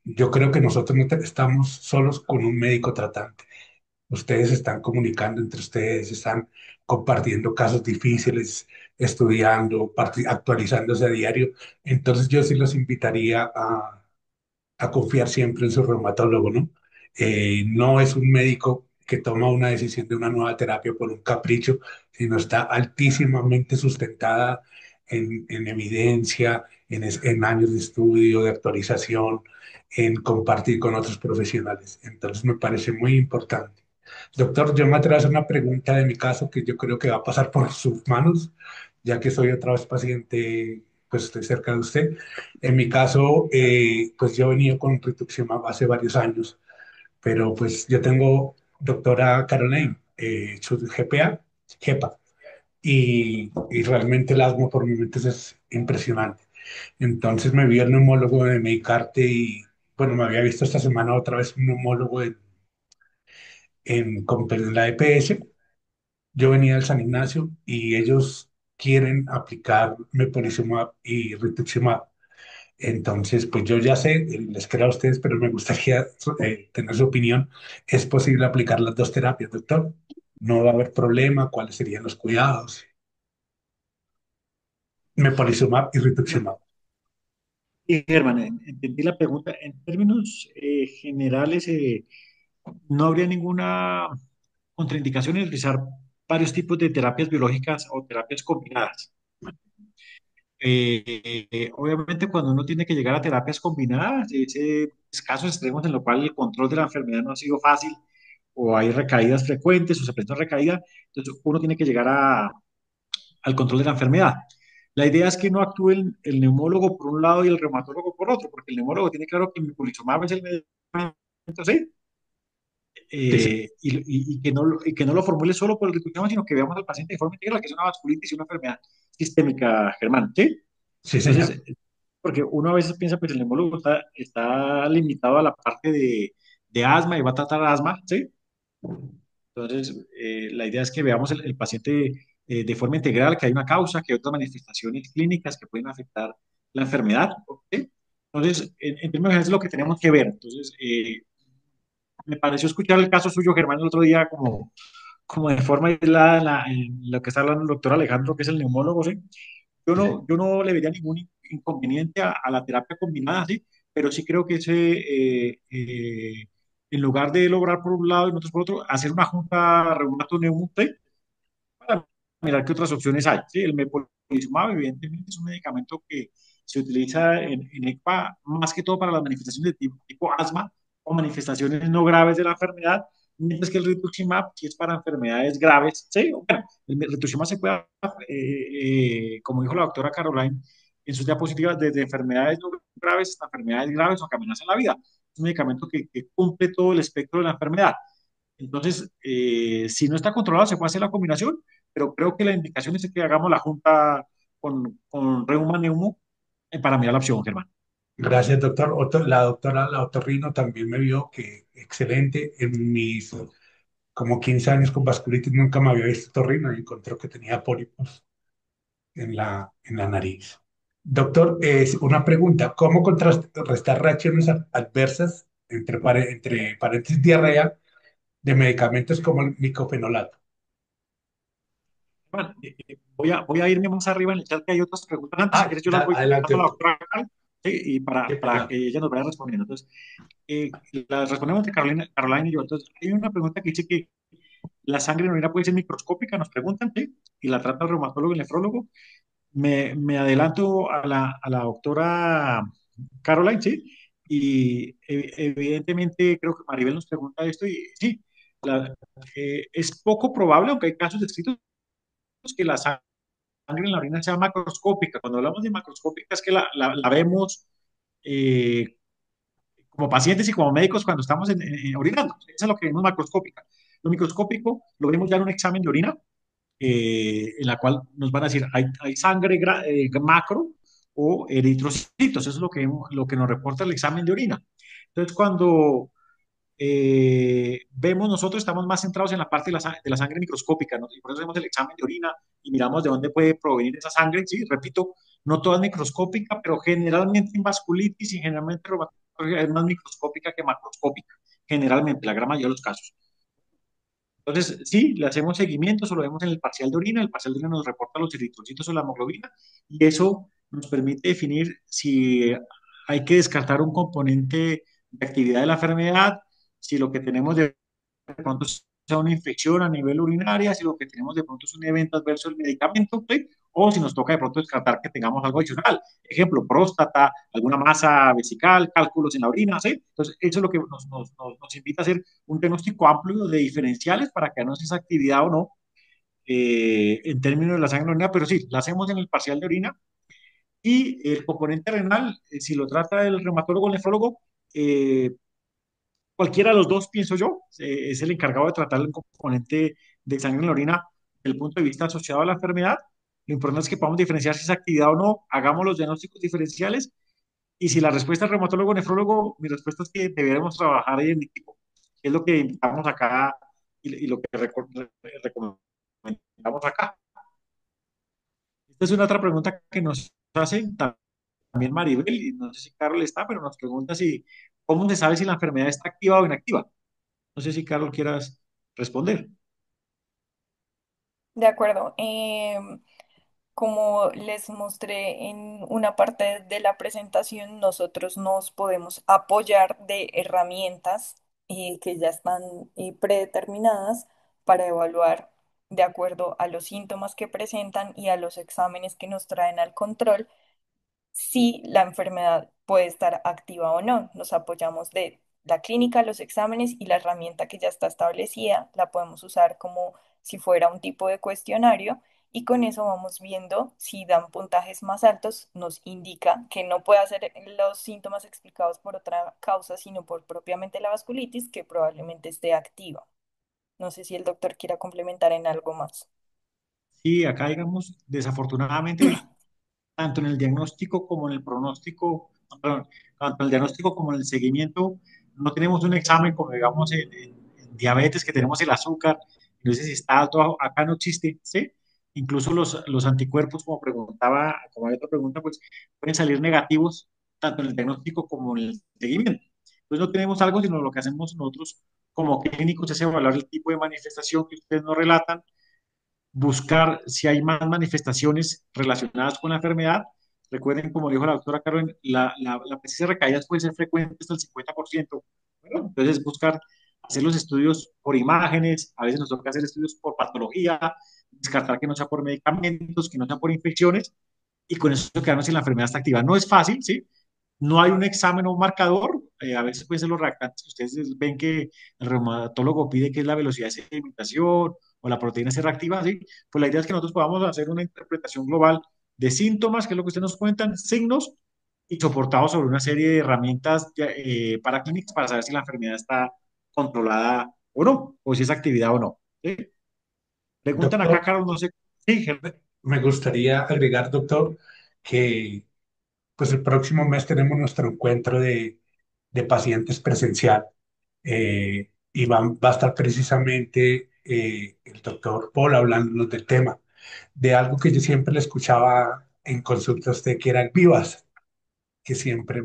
yo creo que nosotros no estamos solos con un médico tratante. Ustedes están comunicando entre ustedes, están compartiendo casos difíciles, estudiando, actualizándose a diario. Entonces yo sí los invitaría a confiar siempre en su reumatólogo, ¿no? No es un médico que toma una decisión de una nueva terapia por un capricho, sino está altísimamente sustentada en evidencia, en años de estudio, de actualización, en compartir con otros profesionales. Entonces me parece muy importante. Doctor, yo me atrevo a hacer una pregunta de mi caso que yo creo que va a pasar por sus manos, ya que soy otra vez paciente pues estoy cerca de usted. En mi caso, pues yo he venido con rituximab hace varios años, pero pues yo tengo doctora Caroline, su GPA, y realmente el asma por momentos es impresionante. Entonces me vi el neumólogo de Medicarte y, bueno, me había visto esta semana otra vez un neumólogo en la EPS. Yo venía del San Ignacio y ellos quieren aplicar mepolizumab y rituximab. Entonces, pues yo ya sé, les creo a ustedes, pero me gustaría tener su opinión. ¿Es posible aplicar las dos terapias, doctor? ¿No va a haber problema? ¿Cuáles serían los cuidados? Mepolizumab y rituximab. Y Germán, entendí la pregunta. En términos generales, no habría ninguna contraindicación en utilizar varios tipos de terapias biológicas o terapias combinadas. Obviamente, cuando uno tiene que llegar a terapias combinadas, casos extremos en los cuales el control de la enfermedad no ha sido fácil, o hay recaídas frecuentes, o se presenta recaída, entonces uno tiene que llegar al control de la enfermedad. La idea es que no actúe el neumólogo por un lado y el reumatólogo por otro, porque el neumólogo tiene claro que el miculizumab es el medicamento, ¿sí? Sí, sí, Y que no lo formule solo por el rituximab, sino que veamos al paciente de forma integral, que es una vasculitis y una enfermedad sistémica, Germán, ¿sí? sí, señor. Entonces, porque uno a veces piensa, pues el neumólogo está limitado a la parte de asma y va a tratar asma, ¿sí? Entonces, la idea es que veamos el paciente de forma integral, que hay una causa, que hay otras manifestaciones clínicas que pueden afectar la enfermedad, ¿ok? Entonces, en términos generales es lo que tenemos que ver. Entonces, me pareció escuchar el caso suyo, Germán, el otro día, como de forma aislada en lo que está hablando el doctor Alejandro, que es el neumólogo, ¿sí? Sí, sí. Yo no le vería ningún inconveniente a la terapia combinada, ¿sí? Pero sí creo que en lugar de lograr por un lado y nosotros por otro, hacer una junta reumato neumo, ¿sí? Para mirar qué otras opciones hay, ¿sí? El mepolizumab, evidentemente, es un medicamento que se utiliza en ECPA más que todo para las manifestaciones de tipo asma o manifestaciones no graves de la enfermedad, mientras que el rituximab sí es para enfermedades graves, ¿sí? Bueno, el rituximab se puede, como dijo la doctora Caroline, en sus diapositivas, desde enfermedades no graves hasta enfermedades graves o que amenazan la vida. Es un medicamento que cumple todo el espectro de la enfermedad. Entonces, si no está controlado, se puede hacer la combinación, pero creo que la indicación es que hagamos la junta con Reuma Neumo para mirar la opción, Germán. Gracias, doctor. La doctora, la otorrino también me vio que excelente. En mis como 15 años con vasculitis nunca me había visto otorrino y encontró que tenía pólipos en la nariz. Doctor, es una pregunta. ¿Cómo contrarrestar reacciones adversas entre paréntesis diarrea de medicamentos como el micofenolato? Germán, voy a irme más arriba en el chat que hay otras preguntas antes. Si quieres, yo las voy Adelante, contestando a la doctor. doctora Karen, ¿sí? Y Sí, para perdón. que ella nos vaya respondiendo. Entonces, las respondemos de Carolina y yo. Entonces, hay una pregunta que dice que la sangre en orina puede ser microscópica, nos preguntan, ¿sí? Y la trata el reumatólogo y el nefrólogo. Me adelanto a la doctora Caroline, ¿sí? Y evidentemente creo que Maribel nos pregunta esto y sí, la- es poco probable, aunque hay casos descritos, que la sangre en la orina sea macroscópica. Cuando hablamos de macroscópica es que la vemos eh, como pacientes y como médicos cuando estamos orinando. Eso es lo que vemos macroscópica. Lo microscópico lo vemos ya en un examen de orina en la cual nos van a decir, hay sangre macro o eritrocitos, eso es lo que nos reporta el examen de orina. Entonces, cuando vemos nosotros, estamos más centrados en la parte de la sangre microscópica, ¿no? Y por eso hacemos el examen de orina y miramos de dónde puede provenir esa sangre. Sí, repito, no toda es microscópica, pero generalmente en vasculitis y generalmente reumatoide es más microscópica que macroscópica, generalmente, la gran mayoría de los casos. Entonces, sí, le hacemos seguimiento, eso lo vemos en el parcial de orina. El parcial de orina nos reporta los eritrocitos o la hemoglobina y eso nos permite definir si hay que descartar un componente de actividad de la enfermedad, si lo que tenemos de pronto sea una infección a nivel urinaria, si lo que tenemos de pronto es un evento adverso del medicamento, ¿sí? O si nos toca de pronto descartar que tengamos algo adicional. Ejemplo, próstata, alguna masa vesical, cálculos en la orina, ¿sí? Entonces, eso es lo que nos invita a hacer un diagnóstico amplio de diferenciales para que no sea esa actividad o no en términos de la sangre orina, pero sí, la hacemos en el parcial de orina Y el componente renal, si lo trata el reumatólogo o el nefrólogo, eh, cualquiera de los dos, pienso yo, es el encargado de tratar el componente de sangre en la orina desde el punto de vista asociado a la enfermedad. Lo importante es que podamos diferenciar si es actividad o no, hagamos los diagnósticos diferenciales y si la respuesta es reumatólogo o nefrólogo, mi respuesta es que deberemos trabajar en equipo, que es lo que invitamos acá y lo que recomendamos acá. Esta es una otra pregunta que nos hacen también Maribel, y no sé si Carol está, pero nos pregunta si, ¿cómo se sabe si la enfermedad está activa o inactiva? No sé si Carol quieras responder. De acuerdo. Como les mostré en una parte de la presentación, nosotros nos podemos apoyar de herramientas que ya están predeterminadas para evaluar de acuerdo a los síntomas que presentan y a los exámenes que nos traen al control si la enfermedad puede estar activa o no. Nos apoyamos de la clínica, los exámenes y la herramienta que ya está establecida. La podemos usar como si fuera un tipo de cuestionario y con eso vamos viendo si dan puntajes más altos, nos indica que no puede ser los síntomas explicados por otra causa, sino por propiamente la vasculitis, que probablemente esté activa. No sé si el doctor quiera complementar en algo más. Sí, acá digamos, desafortunadamente, tanto en el diagnóstico como en el pronóstico, perdón, tanto en el diagnóstico como en el seguimiento, no tenemos un examen como digamos en diabetes que tenemos el azúcar, no sé si está alto, acá no existe, ¿sí? Incluso los anticuerpos, como preguntaba, como hay otra pregunta, pues pueden salir negativos tanto en el diagnóstico como en el seguimiento. Entonces no tenemos algo, sino lo que hacemos nosotros como clínicos es evaluar el tipo de manifestación que ustedes nos relatan, buscar si hay más manifestaciones relacionadas con la enfermedad. Recuerden, como dijo la doctora Carmen, la presencia de recaídas puede ser frecuente hasta el 50%. Bueno, entonces buscar hacer los estudios por imágenes, a veces nos toca hacer estudios por patología, descartar que no sea por medicamentos, que no sea por infecciones, y con eso quedarnos si la enfermedad está activa. No es fácil, ¿sí? No hay un examen o un marcador. A veces pueden ser los reactantes. Ustedes ven que el reumatólogo pide que es la velocidad de sedimentación o la proteína C reactiva, ¿sí? Pues la idea es que nosotros podamos hacer una interpretación global de síntomas, que es lo que ustedes nos cuentan, signos, y soportados sobre una serie de herramientas paraclínicas para saber si la enfermedad está controlada o no, o si es actividad o no. ¿Sí? Preguntan acá, Doctor, Carlos, no sé. Sí, me gustaría agregar, doctor, que pues el próximo mes tenemos nuestro encuentro de pacientes presencial y va a estar precisamente el doctor Paul hablándonos del tema, de algo que yo siempre le escuchaba en consulta a usted, que era el Vivas, que siempre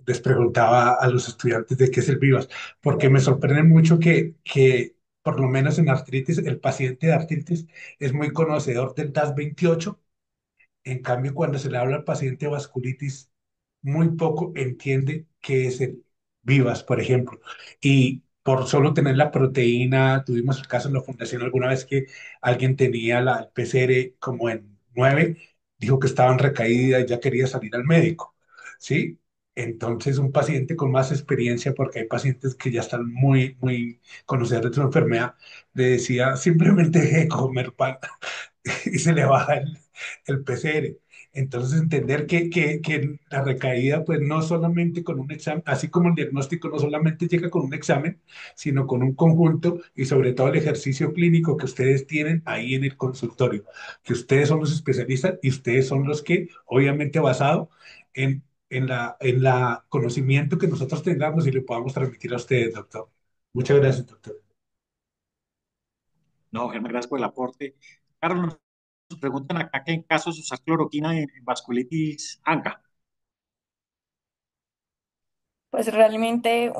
les preguntaba a los estudiantes de qué es el Vivas, porque me sorprende mucho que por lo menos en artritis, el paciente de artritis es muy conocedor del DAS 28. En cambio, cuando se le habla al paciente de vasculitis, muy poco entiende qué es el Vivas, por ejemplo. Y por solo tener la proteína, tuvimos el caso en la fundación alguna vez que alguien tenía el PCR como en 9, dijo que estaba en recaída y ya quería salir al médico, ¿sí? Entonces, un paciente con más experiencia, porque hay pacientes que ya están muy, muy conocedores de su enfermedad, le decía simplemente deje de comer pan y se le baja el PCR. Entonces, entender que la recaída, pues no solamente con un examen, así como el diagnóstico no solamente llega con un examen, sino con un conjunto y sobre todo el ejercicio clínico que ustedes tienen ahí en el consultorio, que ustedes son los especialistas y ustedes son los que, obviamente basado en la conocimiento que nosotros tengamos y le podamos transmitir a ustedes, doctor. Muchas gracias, doctor. no, Germán, gracias por el aporte. Carlos, nos preguntan acá que en casos de usar cloroquina en vasculitis ANCA. Pues realmente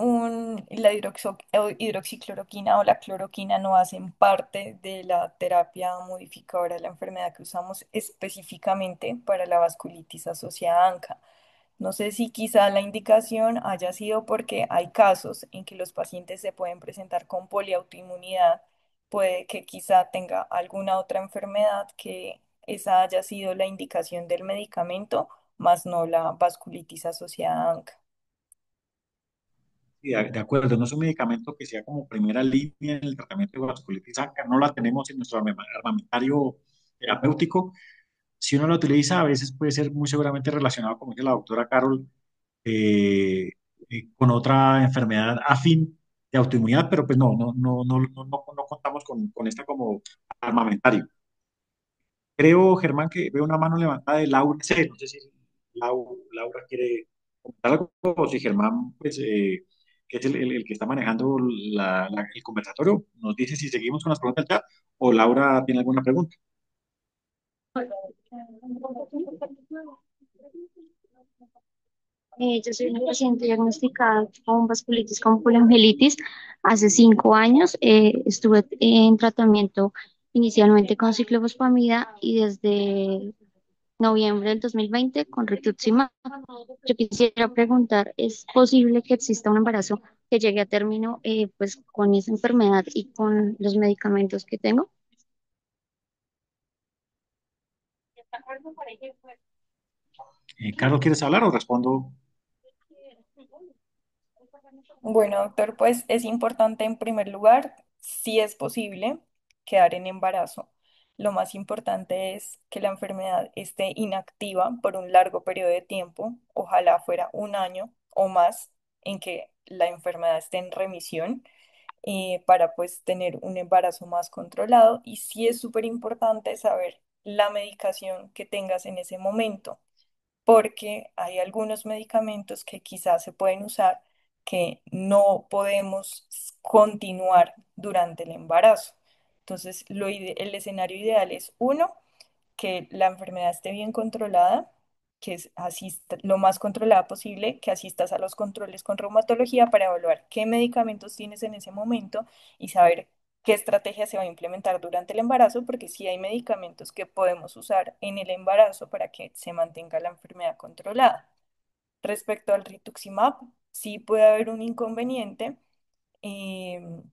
la hidroxicloroquina o la cloroquina no hacen parte de la terapia modificadora de la enfermedad que usamos específicamente para la vasculitis asociada a ANCA. No sé si quizá la indicación haya sido porque hay casos en que los pacientes se pueden presentar con poliautoinmunidad, puede que quizá tenga alguna otra enfermedad que esa haya sido la indicación del medicamento, más no la vasculitis asociada a ANCA. Sí, de acuerdo, no es un medicamento que sea como primera línea en el tratamiento de vasculitis ANCA, no la tenemos en nuestro armamentario terapéutico, Si uno la utiliza, a veces puede ser muy seguramente relacionado, como dice la doctora Carol, eh, con otra enfermedad afín de autoinmunidad, pero pues no contamos con esta como armamentario. Creo, Germán, que veo una mano levantada de Laura C. No sé si Laura quiere comentar algo o si Germán, pues, que es el que está manejando el conversatorio, nos dice si seguimos con las preguntas del chat o Laura tiene alguna pregunta. Yo soy una paciente diagnosticada con vasculitis con poliomielitis hace 5 años. Estuve en tratamiento inicialmente con ciclofosfamida y desde noviembre del 2020 con rituximab. Yo quisiera preguntar, ¿es posible que exista un embarazo que llegue a término pues con esa enfermedad y con los medicamentos que tengo? Carlos, ¿quieres hablar o respondo? Bueno, doctor, pues es importante en primer lugar, si es posible, quedar en embarazo. Lo más importante es que la enfermedad esté inactiva por un largo periodo de tiempo, ojalá fuera un año o más, en que la enfermedad esté en remisión, para pues tener un embarazo más controlado. Y sí es súper importante saber la medicación que tengas en ese momento, porque hay algunos medicamentos que quizás se pueden usar que no podemos continuar durante el embarazo. Entonces, el escenario ideal es uno, que la enfermedad esté bien controlada, que lo más controlada posible, que asistas a los controles con reumatología para evaluar qué medicamentos tienes en ese momento y saber qué estrategia se va a implementar durante el embarazo, porque sí hay medicamentos que podemos usar en el embarazo para que se mantenga la enfermedad controlada. Respecto al rituximab, sí puede haber un inconveniente. em,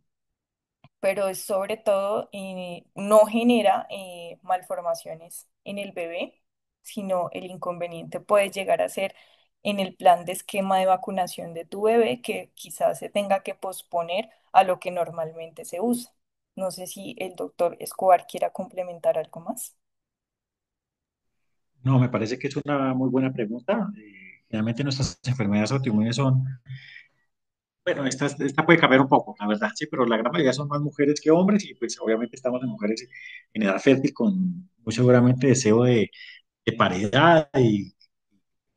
pero es sobre todo no genera malformaciones en el bebé, sino el inconveniente puede llegar a ser en el plan de esquema de vacunación de tu bebé, que quizás se tenga que posponer a lo que normalmente se usa. No sé si el doctor Escobar quiera complementar algo más. No, me parece que es una muy buena pregunta. Generalmente nuestras enfermedades autoinmunes son, bueno, esta puede cambiar un poco, la verdad, sí, pero la gran mayoría son más mujeres que hombres y pues obviamente estamos en mujeres en edad fértil con muy seguramente deseo de pareja y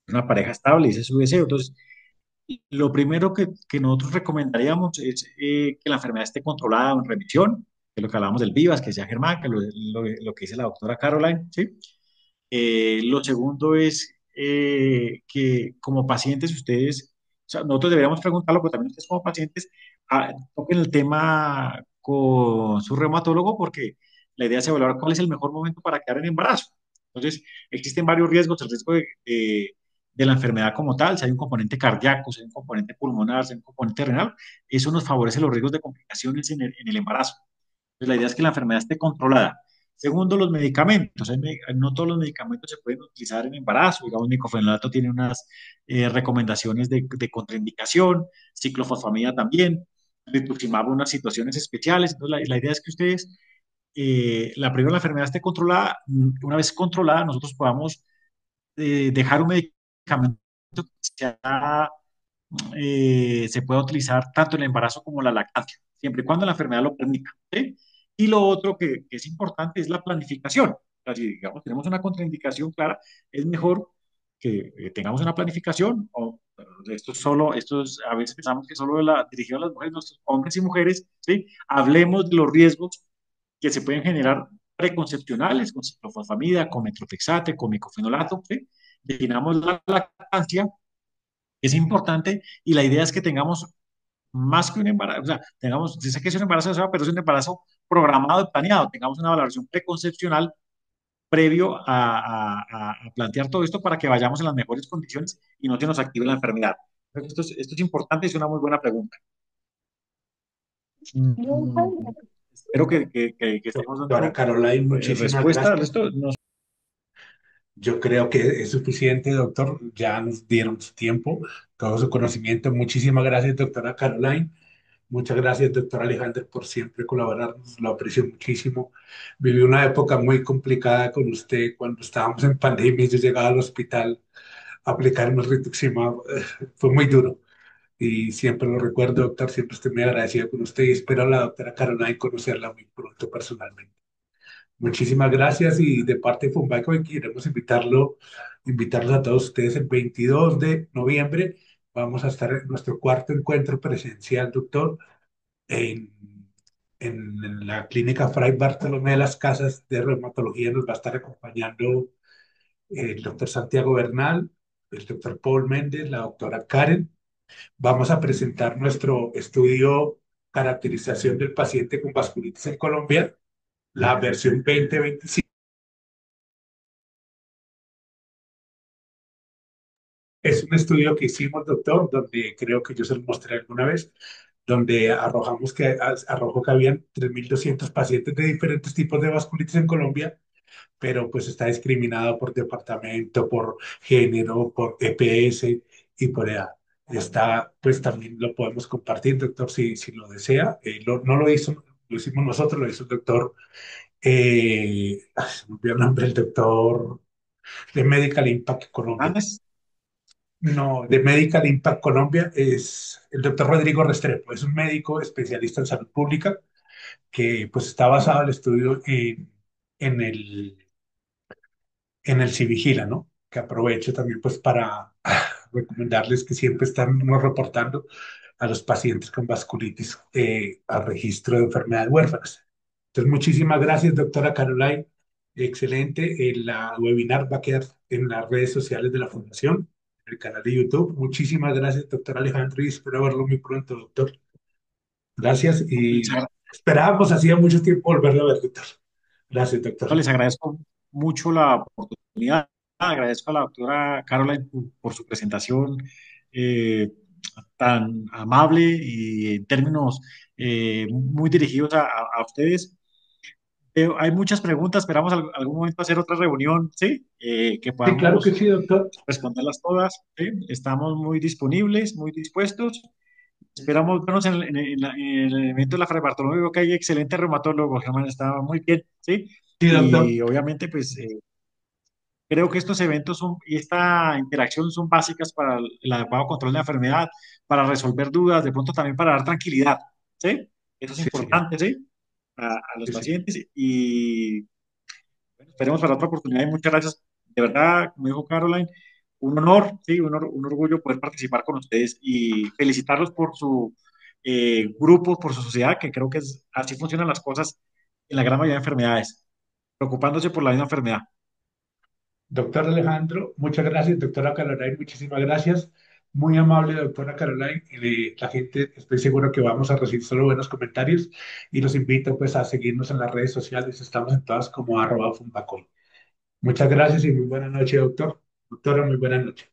una pareja estable, ese es su deseo. Entonces, lo primero que nosotros recomendaríamos es que la enfermedad esté controlada o en remisión, que es lo que hablamos del VIVAS, que decía Germán, que lo que dice la doctora Caroline, ¿sí? Lo segundo es que como pacientes ustedes, o sea, nosotros deberíamos preguntarlo, pero también ustedes como pacientes, toquen el tema con su reumatólogo porque la idea es evaluar cuál es el mejor momento para quedar en embarazo. Entonces, existen varios riesgos, el riesgo de la enfermedad como tal, si hay un componente cardíaco, si hay un componente pulmonar, si hay un componente renal, eso nos favorece los riesgos de complicaciones en el embarazo. Entonces, la idea es que la enfermedad esté controlada. Segundo, los medicamentos. No todos los medicamentos se pueden utilizar en embarazo. Digamos, micofenolato tiene unas recomendaciones de contraindicación, ciclofosfamida también, rituximab unas situaciones especiales. Entonces, la idea es que ustedes, primero la enfermedad esté controlada. Una vez controlada, nosotros podamos dejar un medicamento que se pueda utilizar tanto en el embarazo como la lactancia, siempre y cuando la enfermedad lo permita. ¿Sí? Y lo otro que es importante es la planificación. O sea, si digamos tenemos una contraindicación clara, es mejor que tengamos una planificación. A veces pensamos que solo dirigido a las mujeres, nuestros hombres y mujeres, ¿sí? Hablemos de los riesgos que se pueden generar preconcepcionales con ciclofosfamida, con metronidazol, con micofenolato, ¿sí? Definamos la lactancia, es importante y la idea es que tengamos más que un embarazo, o sea, tengamos, si sé que es un embarazo deseado, pero es un embarazo programado y planeado, tengamos una valoración preconcepcional previo a plantear todo esto para que vayamos en las mejores condiciones y no se nos active la enfermedad. Esto es importante y es una muy buena pregunta. Espero que estemos Doctora dando Caroline, muchísimas respuesta a gracias. esto. Yo creo que es suficiente, doctor. Ya nos dieron su tiempo, todo su conocimiento. Muchísimas gracias, doctora Caroline. Muchas gracias, doctor Alejandro, por siempre colaborarnos. Lo aprecio muchísimo. Viví una época muy complicada con usted cuando estábamos en pandemia. Yo llegaba al hospital a aplicarme el rituximab. Fue muy duro. Y siempre lo recuerdo, doctor. Siempre estoy muy agradecido con usted y espero a la doctora Caroline conocerla muy pronto personalmente. Muchísimas gracias y de parte de Fumbaco queremos invitarlos a todos ustedes el 22 de noviembre. Vamos a estar en nuestro cuarto encuentro presencial, doctor, en, en la clínica Fray Bartolomé de las Casas de Reumatología. Nos va a estar acompañando el doctor Santiago Bernal, el doctor Paul Méndez, la doctora Karen. Vamos a presentar nuestro estudio caracterización del paciente con vasculitis en Colombia, la versión 2025. Es un estudio que hicimos, doctor, donde creo que yo se lo mostré alguna vez, donde arrojó que habían 3.200 pacientes de diferentes tipos de vasculitis en Colombia, pero pues está discriminado por departamento, por género, por EPS y por edad. Está, pues también lo podemos compartir, doctor, si lo desea. No lo hizo, lo hicimos nosotros, lo hizo el doctor, se me olvidó el nombre, el doctor de Medical Impact Colombia. Hernández. No, de Medical Impact Colombia es el doctor Rodrigo Restrepo, es un médico especialista en salud pública que pues está basado el estudio en el Civigila, ¿no? Que aprovecho también pues para recomendarles que siempre están reportando a los pacientes con vasculitis al registro de enfermedades huérfanas. Entonces, muchísimas gracias, doctora Caroline. Excelente. La webinar va a quedar en las redes sociales de la Fundación, en el canal de YouTube. Muchísimas gracias, doctor Alejandro, y espero verlo muy pronto, doctor. Gracias y esperábamos hacía mucho tiempo volverlo a ver, doctor. Gracias, doctor. Les agradezco mucho la oportunidad. Agradezco a la doctora Caroline por su presentación tan amable y en términos muy dirigidos a ustedes. Hay muchas preguntas, esperamos algún momento hacer otra reunión, ¿sí? Que Sí, claro que podamos sí, doctor. responderlas todas, ¿sí? Estamos muy disponibles, muy dispuestos. Esperamos vernos en el evento de la Fray Bartolomé. Veo que hay excelente reumatólogo, Germán, está muy bien, ¿sí? Sí, doctor. Y obviamente, pues creo que estos eventos y esta interacción son básicas para el adecuado control de la enfermedad, para resolver dudas, de pronto también para dar tranquilidad, ¿sí? Eso es Sí, señor. importante, ¿sí? A los Sí, señor. pacientes y bueno, esperemos para otra oportunidad y muchas gracias. De verdad, como dijo Caroline, un honor, sí, un orgullo poder participar con ustedes y felicitarlos por su grupo, por su sociedad, que creo que así funcionan las cosas en la gran mayoría de enfermedades, preocupándose por la misma enfermedad. Doctor Alejandro, muchas gracias. Doctora Caroline, muchísimas gracias. Muy amable, doctora Caroline. La gente, estoy seguro que vamos a recibir solo buenos comentarios y los invito pues a seguirnos en las redes sociales. Estamos en todas como @Fundacoy. Muchas gracias y muy buena noche, doctor. Doctora, muy buena noche.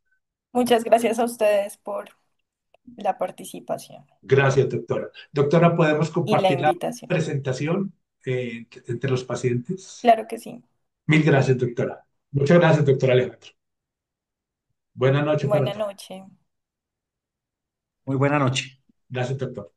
Muchas gracias a ustedes por la participación Gracias, doctora. Doctora, ¿podemos y la compartir la invitación. presentación entre los pacientes? Claro que sí. Mil gracias, doctora. Muchas gracias, doctor Alejandro. Buenas noches para Buena todos. noche. Muy buena noche. Gracias, doctor.